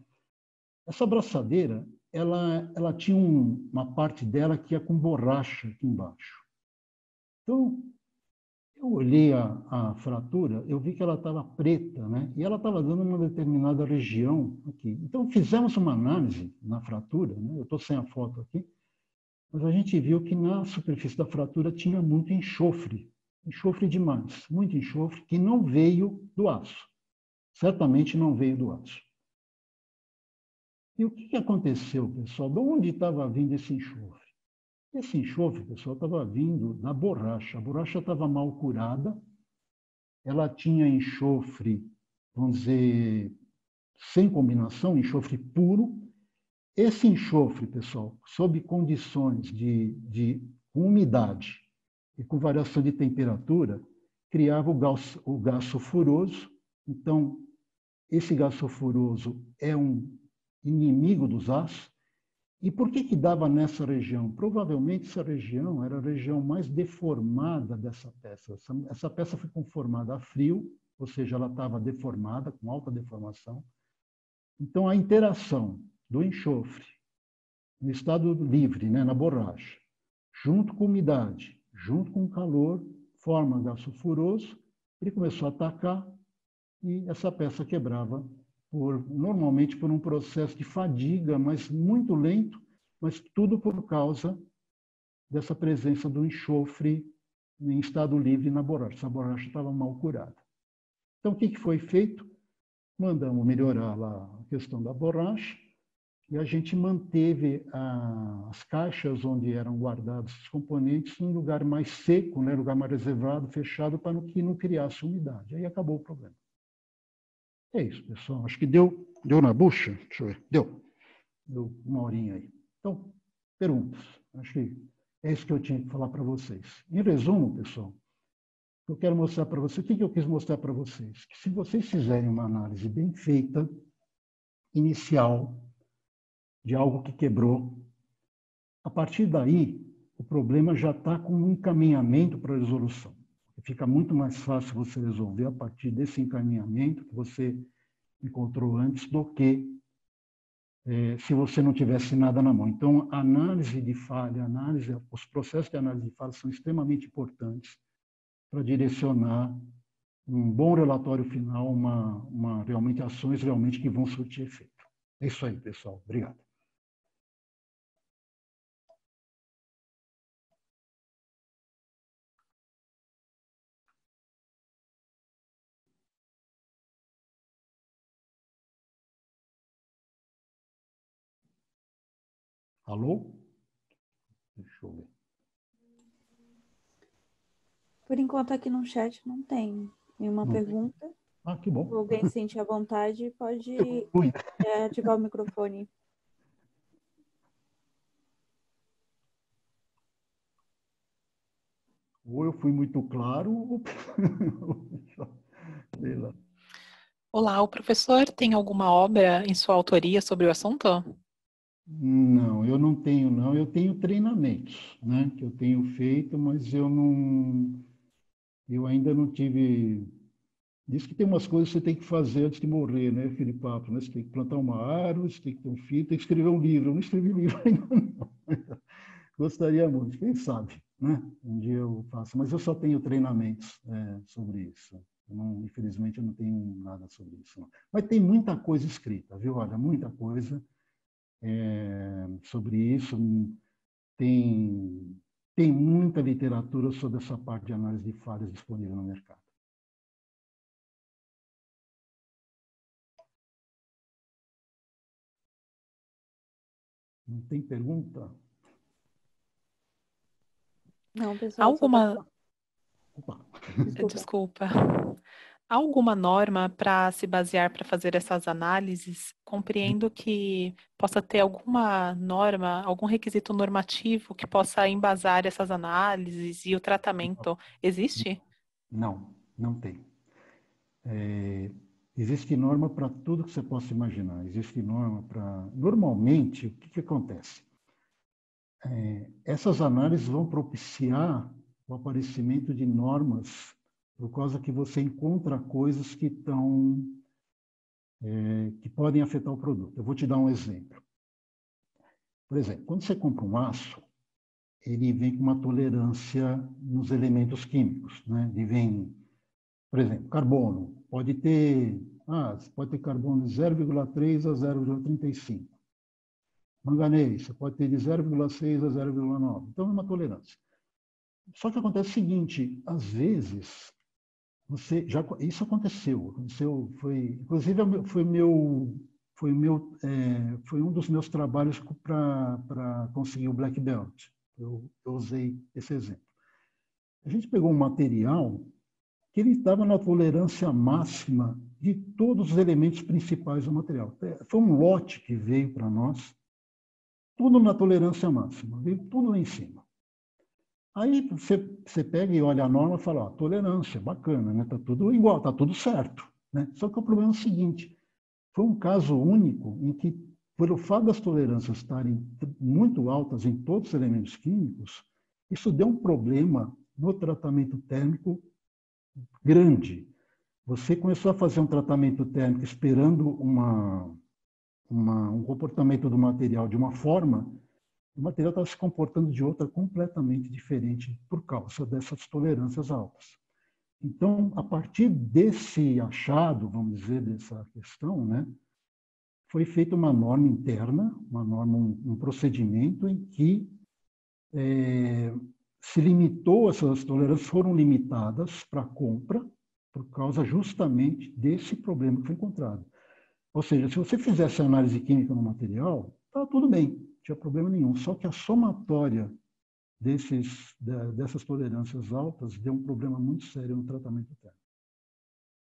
Essa braçadeira, ela tinha uma parte dela que ia com borracha aqui embaixo. Então, Eu olhei a fratura, eu vi que ela estava preta, né? E ela estava dando uma determinada região aqui. Então, fizemos uma análise na fratura, né? Eu estou sem a foto aqui, mas a gente viu que na superfície da fratura tinha muito enxofre, enxofre demais, muito enxofre, que não veio do aço. Certamente não veio do aço. E o que aconteceu, pessoal? De onde estava vindo esse enxofre? Esse enxofre, pessoal, estava vindo da borracha. A borracha estava mal curada, ela tinha enxofre, vamos dizer, sem combinação, enxofre puro. Esse enxofre, pessoal, sob condições de umidade e com variação de temperatura, criava o gás sulfuroso. Então, esse gás sulfuroso é um inimigo dos aços. E por que dava nessa região? Provavelmente essa região era a região mais deformada dessa peça. Essa peça foi conformada a frio, ou seja, ela estava deformada, com alta deformação. Então, a interação do enxofre no estado livre, né, na borracha, junto com umidade, junto com calor, forma gás sulfuroso, ele começou a atacar e essa peça quebrava, normalmente por um processo de fadiga, mas muito lento, mas tudo por causa dessa presença do enxofre em estado livre na borracha. Essa borracha estava mal curada. Então, o que foi feito? Mandamos melhorar lá a questão da borracha e a gente manteve as caixas onde eram guardados os componentes em um lugar mais seco, né, lugar mais reservado, fechado, para que não criasse umidade. Aí acabou o problema. É isso, pessoal. Acho que deu na bucha? Deixa eu ver. Deu uma horinha aí. Então, perguntas. Acho que é isso que eu tinha que falar para vocês. Em resumo, pessoal, eu quero mostrar para vocês, o que eu quis mostrar para vocês? Que se vocês fizerem uma análise bem feita, inicial, de algo que quebrou, a partir daí, o problema já está com um encaminhamento para a resolução. Fica muito mais fácil você resolver a partir desse encaminhamento que você encontrou antes do que se você não tivesse nada na mão. Então, a análise de falha, os processos de análise de falha são extremamente importantes para direcionar um bom relatório final, realmente ações realmente que vão surtir efeito. É isso aí, pessoal. Obrigado. Alô? Deixa eu ver. Por enquanto, aqui no chat não tem nenhuma pergunta. Ah, que bom. Se alguém sentir à vontade, pode ativar o microfone. Ou eu fui muito claro, ou... sei lá. Olá, o professor tem alguma obra em sua autoria sobre o assunto? Não, eu não tenho, não. Eu tenho treinamentos, né, que eu tenho feito, mas eu ainda não tive. Diz que tem umas coisas que você tem que fazer antes de morrer, né, aquele papo, né? Você tem que plantar uma árvore, você tem que ter um filho, tem que escrever um livro. Eu não escrevi livro ainda, não. Gostaria muito, quem sabe, né? Um dia eu faço, mas eu só tenho treinamentos sobre isso. Infelizmente, eu não tenho nada sobre isso, não. Mas tem muita coisa escrita, viu? Olha, muita coisa sobre isso. Tem muita literatura sobre essa parte de análise de falhas disponível no mercado. Não tem pergunta? Não, pessoal. Opa. Desculpa. Há alguma norma para se basear para fazer essas análises? Compreendo que possa ter alguma norma, algum requisito normativo que possa embasar essas análises e o tratamento. Existe? Não, não tem. Existe norma para tudo que você possa imaginar. Existe norma para... Normalmente, o que acontece? Essas análises vão propiciar o aparecimento de normas por causa que você encontra coisas que podem afetar o produto. Eu vou te dar um exemplo. Por exemplo, quando você compra um aço, ele vem com uma tolerância nos elementos químicos, né? Ele vem, por exemplo, carbono. Pode ter carbono de 0,3 a 0,35. Manganês, você pode ter de 0,6 a 0,9. Então, é uma tolerância. Só que acontece o seguinte, às vezes, isso aconteceu, inclusive foi um dos meus trabalhos para conseguir o Black Belt. Eu usei esse exemplo. A gente pegou um material que ele estava na tolerância máxima de todos os elementos principais do material. Foi um lote que veio para nós, tudo na tolerância máxima, veio tudo lá em cima. Aí você pega e olha a norma e fala, tolerância, bacana, né? Tá tudo igual, tá tudo certo, né? Só que o problema é o seguinte, foi um caso único em que, pelo fato das tolerâncias estarem muito altas em todos os elementos químicos, isso deu um problema no tratamento térmico grande. Você começou a fazer um tratamento térmico esperando um comportamento do material de uma forma, o material estava se comportando de outra completamente diferente por causa dessas tolerâncias altas. Então, a partir desse achado, vamos dizer, dessa questão, né, foi feita uma norma interna, um procedimento em que se limitou, essas tolerâncias foram limitadas para compra, por causa justamente desse problema que foi encontrado. Ou seja, se você fizesse análise química no material, está tudo bem, não tinha problema nenhum. Só que a somatória dessas tolerâncias altas deu um problema muito sério no tratamento térmico.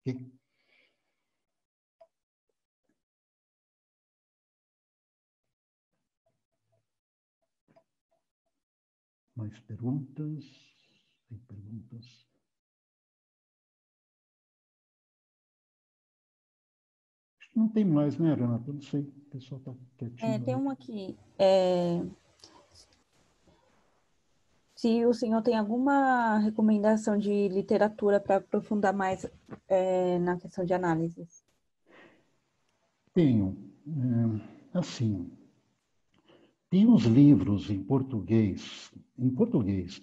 Okay? Mais perguntas? Tem perguntas? Acho que não tem mais, né, Renata? Não sei, o pessoal está quietinho. Tem uma aqui. Se o senhor tem alguma recomendação de literatura para aprofundar mais na questão de análises? Tenho. Assim, tem uns livros em português,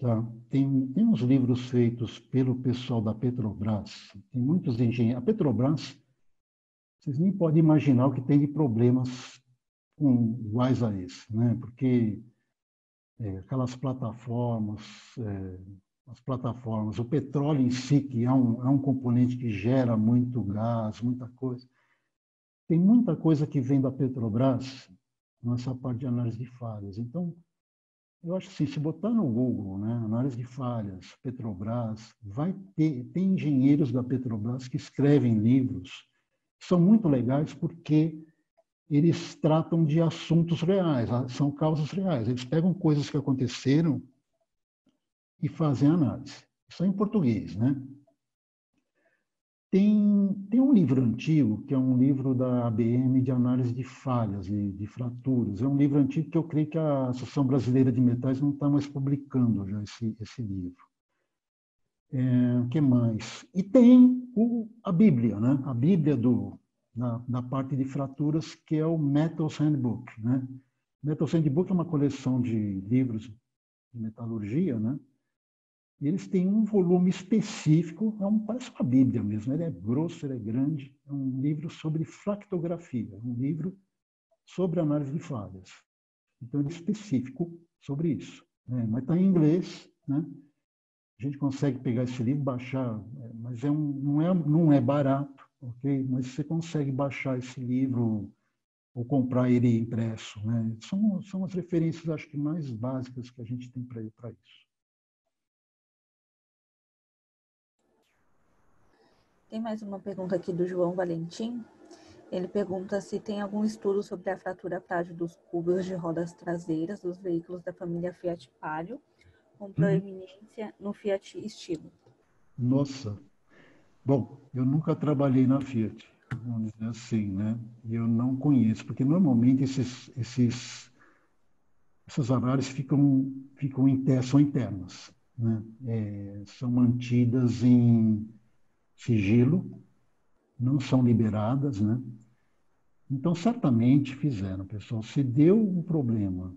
tá? Tem uns livros feitos pelo pessoal da Petrobras, tem muitos engenheiros. A Petrobras, vocês nem podem imaginar o que tem de problemas iguais a esse, né? Porque aquelas plataformas, o petróleo em si, que é um componente que gera muito gás, muita coisa. Tem muita coisa que vem da Petrobras nessa parte de análise de falhas. Então, eu acho assim, se botar no Google, né, análise de falhas, Petrobras, tem engenheiros da Petrobras que escrevem livros que são muito legais porque eles tratam de assuntos reais, são causas reais. Eles pegam coisas que aconteceram e fazem análise. Isso é em português, né? Tem um livro antigo, que é um livro da ABM de análise de falhas e de fraturas. É um livro antigo que eu creio que a Associação Brasileira de Metais não está mais publicando já esse livro. O que mais? E tem a Bíblia, né? A Bíblia da parte de fraturas, que é o Metals Handbook, né? Metals Handbook é uma coleção de livros de metalurgia, né? E eles têm um volume específico, parece uma Bíblia mesmo, ele é grosso, ele é grande, é um livro sobre fractografia, um livro sobre análise de falhas. Então, ele é específico sobre isso, né? Mas está em inglês, né? A gente consegue pegar esse livro, baixar, mas não é barato, ok? Mas você consegue baixar esse livro ou comprar ele impresso, né? São as referências, acho que, mais básicas que a gente tem para isso. Tem mais uma pergunta aqui do João Valentim. Ele pergunta se tem algum estudo sobre a fratura frágil dos cubos de rodas traseiras dos veículos da família Fiat Palio, com proeminência no Fiat Estilo. Nossa! Bom, eu nunca trabalhei na Fiat, vamos dizer assim, né? E eu não conheço, porque normalmente essas análises são internas, né? São mantidas em sigilo, não são liberadas, né? Então, certamente fizeram, pessoal. Se deu um problema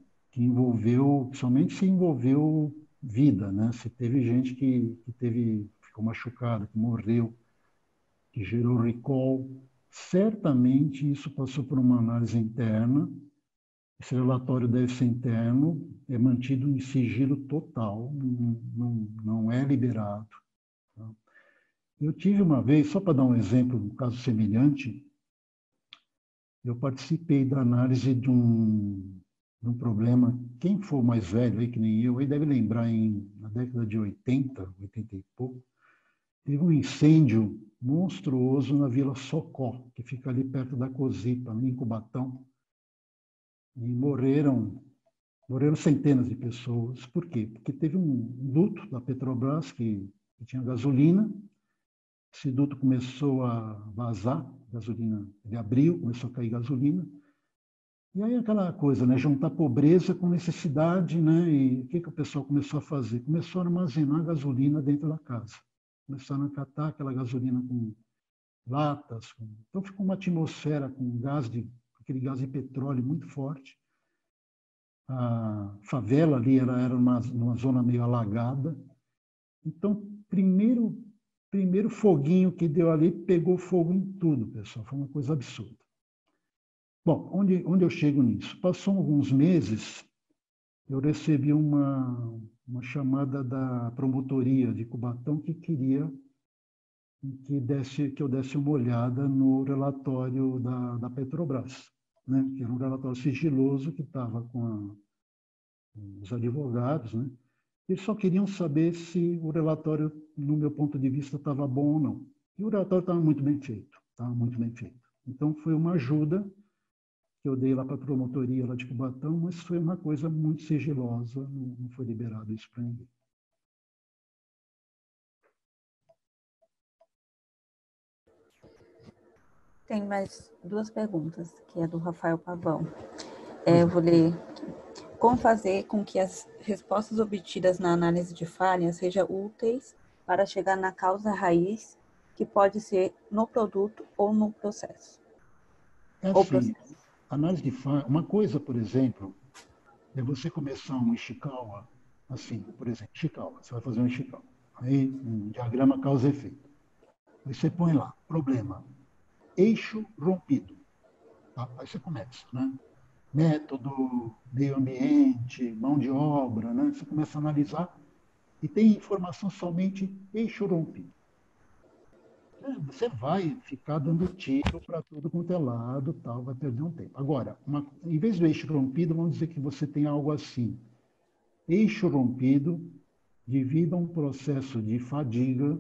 somente se envolveu vida, né? Se teve gente que ficou machucada, que morreu, que gerou recall, certamente isso passou por uma análise interna. Esse relatório deve ser interno, é mantido em sigilo total, não é liberado. Tá? Eu tive uma vez, só para dar um exemplo, um caso semelhante, eu participei da análise de um problema. Quem for mais velho, aí, que nem eu, aí deve lembrar, na década de 80, 80 e pouco, teve um incêndio monstruoso na Vila Socó, que fica ali perto da Cosipa, em Cubatão. E morreram centenas de pessoas. Por quê? Porque teve um duto da Petrobras que tinha gasolina. Esse duto começou a vazar gasolina. Ele abriu, começou a cair gasolina. E aí aquela coisa, né? Juntar pobreza com necessidade, né? E o que o pessoal começou a fazer? Começou a armazenar gasolina dentro da casa. Começaram a catar aquela gasolina com latas. Então ficou uma atmosfera com aquele gás de petróleo muito forte. A favela ali era numa zona meio alagada. Então, primeiro foguinho que deu ali, pegou fogo em tudo, pessoal. Foi uma coisa absurda. Bom, onde eu chego nisso? Passou alguns meses, eu recebi uma chamada da promotoria de Cubatão que queria que eu desse uma olhada no relatório da Petrobras, né? Que era um relatório sigiloso que estava com os advogados, né? Eles só queriam saber se o relatório, no meu ponto de vista, estava bom ou não. E o relatório estava muito bem feito, estava muito bem feito. Então, foi uma ajuda que eu dei lá para a promotoria lá de Cubatão, mas foi uma coisa muito sigilosa, não foi liberado isso para ninguém. Tem mais duas perguntas, que é do Rafael Pavão. Eu vou ler. Como fazer com que as respostas obtidas na análise de falha sejam úteis para chegar na causa raiz, que pode ser no produto ou no processo? Assim, análise de falha, uma coisa, por exemplo, é você começar um Ishikawa, assim, por exemplo, Ishikawa, você vai fazer um Ishikawa, aí um diagrama causa e efeito. Aí você põe lá, problema, eixo rompido. Tá? Aí você começa, né? Método, meio ambiente, mão de obra, né? Você começa a analisar e tem informação somente eixo rompido. Você vai ficar dando tiro para tudo quanto é lado, tal, vai perder um tempo. Agora, em vez do eixo rompido, vamos dizer que você tem algo assim. Eixo rompido devido a um processo de fadiga,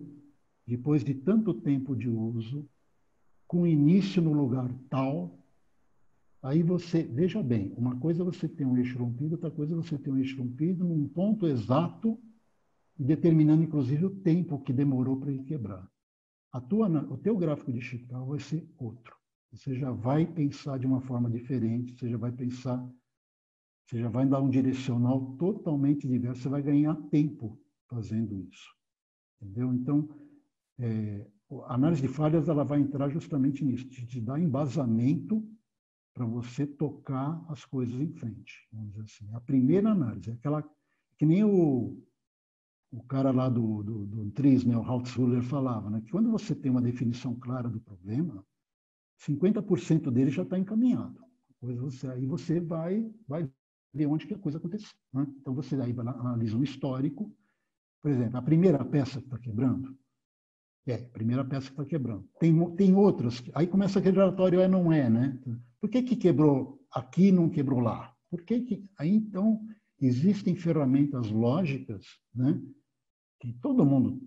depois de tanto tempo de uso, com início no lugar tal. Aí você, veja bem, uma coisa é você ter um eixo rompido, outra coisa é você ter um eixo rompido num ponto exato, determinando inclusive o tempo que demorou para ele quebrar. O teu gráfico de Ishikawa vai ser outro. Você já vai pensar de uma forma diferente, você já vai dar um direcional totalmente diverso, você vai ganhar tempo fazendo isso. Entendeu? Então, a análise de falhas ela vai entrar justamente nisso, de te dar embasamento para você tocar as coisas em frente. Vamos dizer assim. A primeira análise, aquela que nem o cara lá do TRIS, né, o Altshuler, falava, né, que quando você tem uma definição clara do problema, 50% dele já está encaminhado. Aí você vai ver onde que a coisa aconteceu. Né? Então, você aí analisa um histórico. Por exemplo, a primeira peça que está quebrando, a primeira peça que está quebrando. Tem outras, aí começa aquele relatório não é, né? Por que quebrou aqui e não quebrou lá? Aí, então, existem ferramentas lógicas, né? Que todo mundo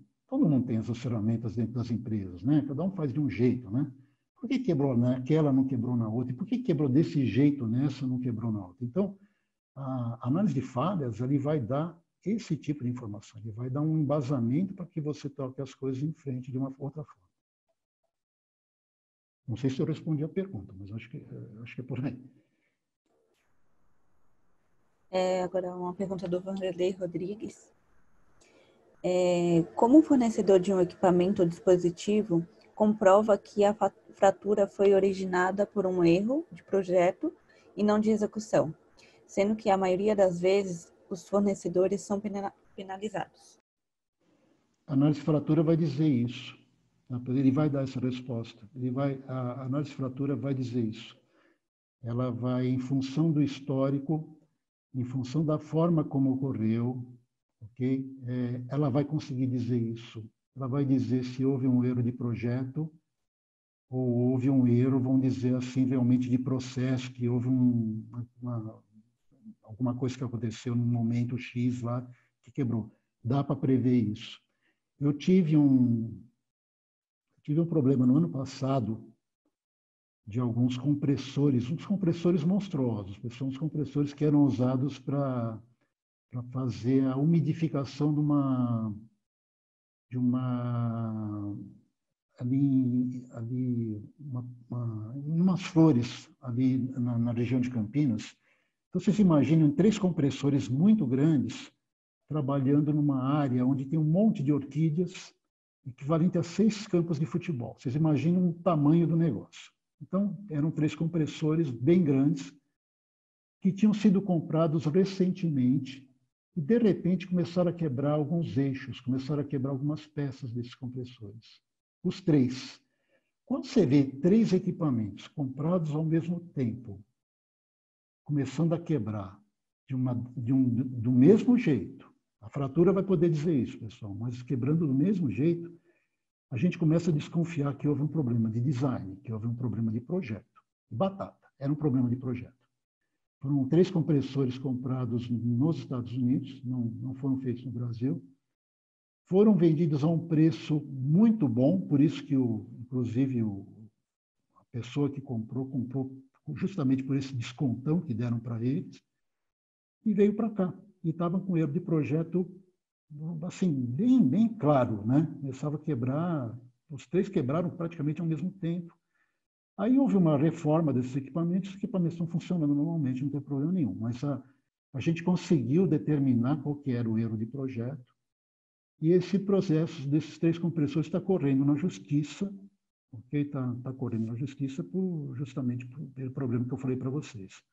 tem essas ferramentas dentro das empresas, né? Cada um faz de um jeito, né? Por que quebrou naquela, não quebrou na outra? E por que quebrou desse jeito nessa, não quebrou na outra? Então, a análise de falhas ele vai dar esse tipo de informação, ele vai dar um embasamento para que você toque as coisas em frente de uma outra forma. Não sei se eu respondi a pergunta, mas acho que é por aí. Agora uma pergunta do Vanderlei Rodrigues. Como fornecedor de um equipamento ou dispositivo comprova que a fratura foi originada por um erro de projeto e não de execução? sendo que a maioria das vezes os fornecedores são penalizados? A análise de fratura vai dizer isso. Ele vai dar essa resposta. A análise de fratura vai dizer isso. Ela vai, em função do histórico, em função da forma como ocorreu, ok? Ela vai conseguir dizer isso. Ela vai dizer se houve um erro de projeto ou houve um erro, vamos dizer assim, realmente de processo, que houve alguma coisa que aconteceu no momento X lá que quebrou. Dá para prever isso. Eu tive um problema no ano passado de alguns compressores, uns compressores monstruosos, são os compressores que eram usados para fazer a umidificação de uma umas flores ali na região de Campinas. Então, vocês imaginam 3 compressores muito grandes trabalhando numa área onde tem um monte de orquídeas, equivalente a 6 campos de futebol. Vocês imaginam o tamanho do negócio. Então, eram 3 compressores bem grandes que tinham sido comprados recentemente e, de repente, começaram a quebrar alguns eixos, começaram a quebrar algumas peças desses compressores. Os 3. Quando você vê 3 equipamentos comprados ao mesmo tempo, começando a quebrar do mesmo jeito, a fratura vai poder dizer isso, pessoal, mas quebrando do mesmo jeito, a gente começa a desconfiar que houve um problema de design, que houve um problema de projeto. Batata, era um problema de projeto. Foram 3 compressores comprados nos Estados Unidos, não foram feitos no Brasil. Foram vendidos a um preço muito bom, por isso que, inclusive, a pessoa que comprou justamente por esse descontão que deram para eles, e veio para cá. E estava com erro de projeto assim, bem claro, né? Começava a quebrar, os 3 quebraram praticamente ao mesmo tempo. Aí houve uma reforma desses equipamentos, os equipamentos estão funcionando normalmente, não tem problema nenhum, mas a gente conseguiu determinar qual que era o erro de projeto, e esse processo desses 3 compressores está correndo na justiça, ok? Está correndo na justiça justamente pelo problema que eu falei para vocês.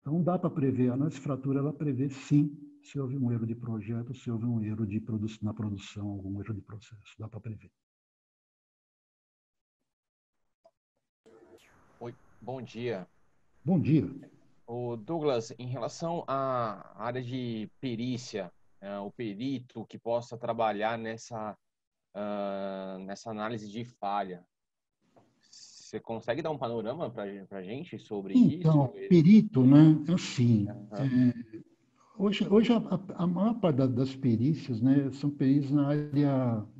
Então, dá para prever, a análise de fratura, ela prevê sim, se houve um erro de projeto, se houve um erro na produção, algum erro de processo, dá para prever. Oi, bom dia. Bom dia. O Douglas, em relação à área de perícia, o perito que possa trabalhar nessa análise de falha, você consegue dar um panorama para a gente sobre então, isso? Perito, né? Assim, hoje a maior parte das perícias, né, são perícias na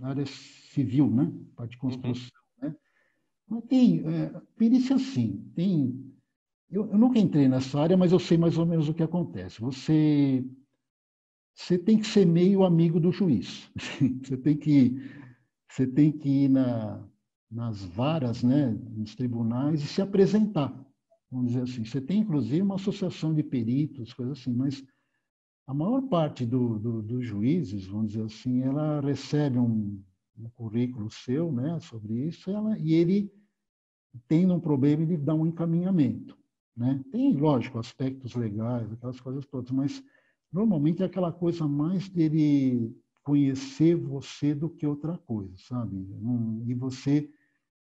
área civil, né? Parte de construção, né? Mas tem perícia, sim. Eu nunca entrei nessa área, mas eu sei mais ou menos o que acontece. Você tem que ser meio amigo do juiz. Você tem que ir nas varas, né, nos tribunais, e se apresentar. Vamos dizer assim. Você tem, inclusive, uma associação de peritos, coisas assim, mas a maior parte dos juízes, vamos dizer assim, ela recebe um currículo seu, né, sobre isso, e ele, tendo um problema, ele dá um encaminhamento. Né? Tem, lógico, aspectos legais, aquelas coisas todas, mas normalmente é aquela coisa mais dele conhecer você do que outra coisa, sabe? E você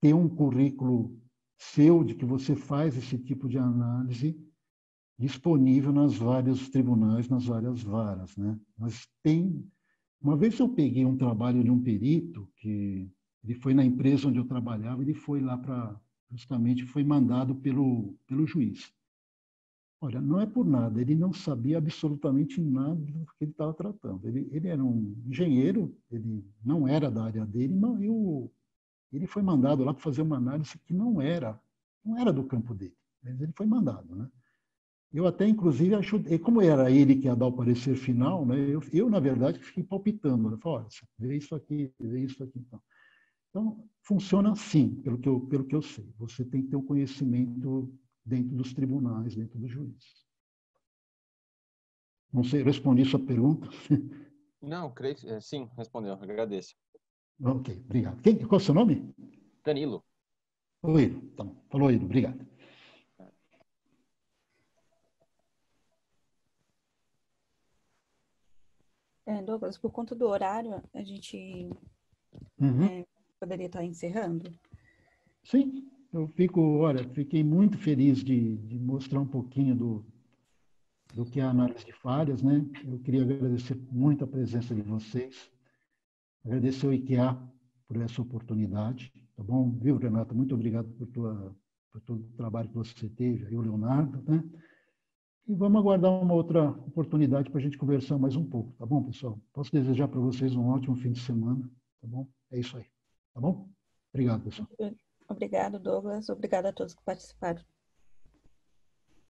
ter um currículo seu de que você faz esse tipo de análise disponível nos vários tribunais, nas várias varas, né? Mas uma vez eu peguei um trabalho de um perito que ele foi na empresa onde eu trabalhava, ele foi lá justamente foi mandado pelo juiz. Olha, não é por nada, ele não sabia absolutamente nada do que ele estava tratando. Ele era um engenheiro, ele não era da área dele, mas ele foi mandado lá para fazer uma análise que não era do campo dele, mas ele foi mandado, né? Eu até, inclusive, como era ele que ia dar o parecer final, né, eu na verdade, fiquei palpitando. Né? Falei, olha, vê isso aqui, vê isso aqui. Então, funciona assim, pelo que eu sei. Você tem que ter um conhecimento dentro dos tribunais, dentro dos juízes. Não sei, respondi sua pergunta? Não, creio, sim, respondeu, agradeço. Ok, obrigado. Qual é o seu nome? Danilo. Oi, então, falou, Ido, obrigado. Douglas, por conta do horário, a gente poderia estar encerrando? Sim, fiquei muito feliz de mostrar um pouquinho do que é a análise de falhas, né? Eu queria agradecer muito a presença de vocês, agradecer ao IKEA por essa oportunidade, tá bom? Viu, Renata? Muito obrigado por todo o trabalho que você teve, aí o Leonardo, né? E vamos aguardar uma outra oportunidade para a gente conversar mais um pouco, tá bom, pessoal? Posso desejar para vocês um ótimo fim de semana, tá bom? É isso aí, tá bom? Obrigado, pessoal. Obrigado, Douglas. Obrigado a todos que participaram.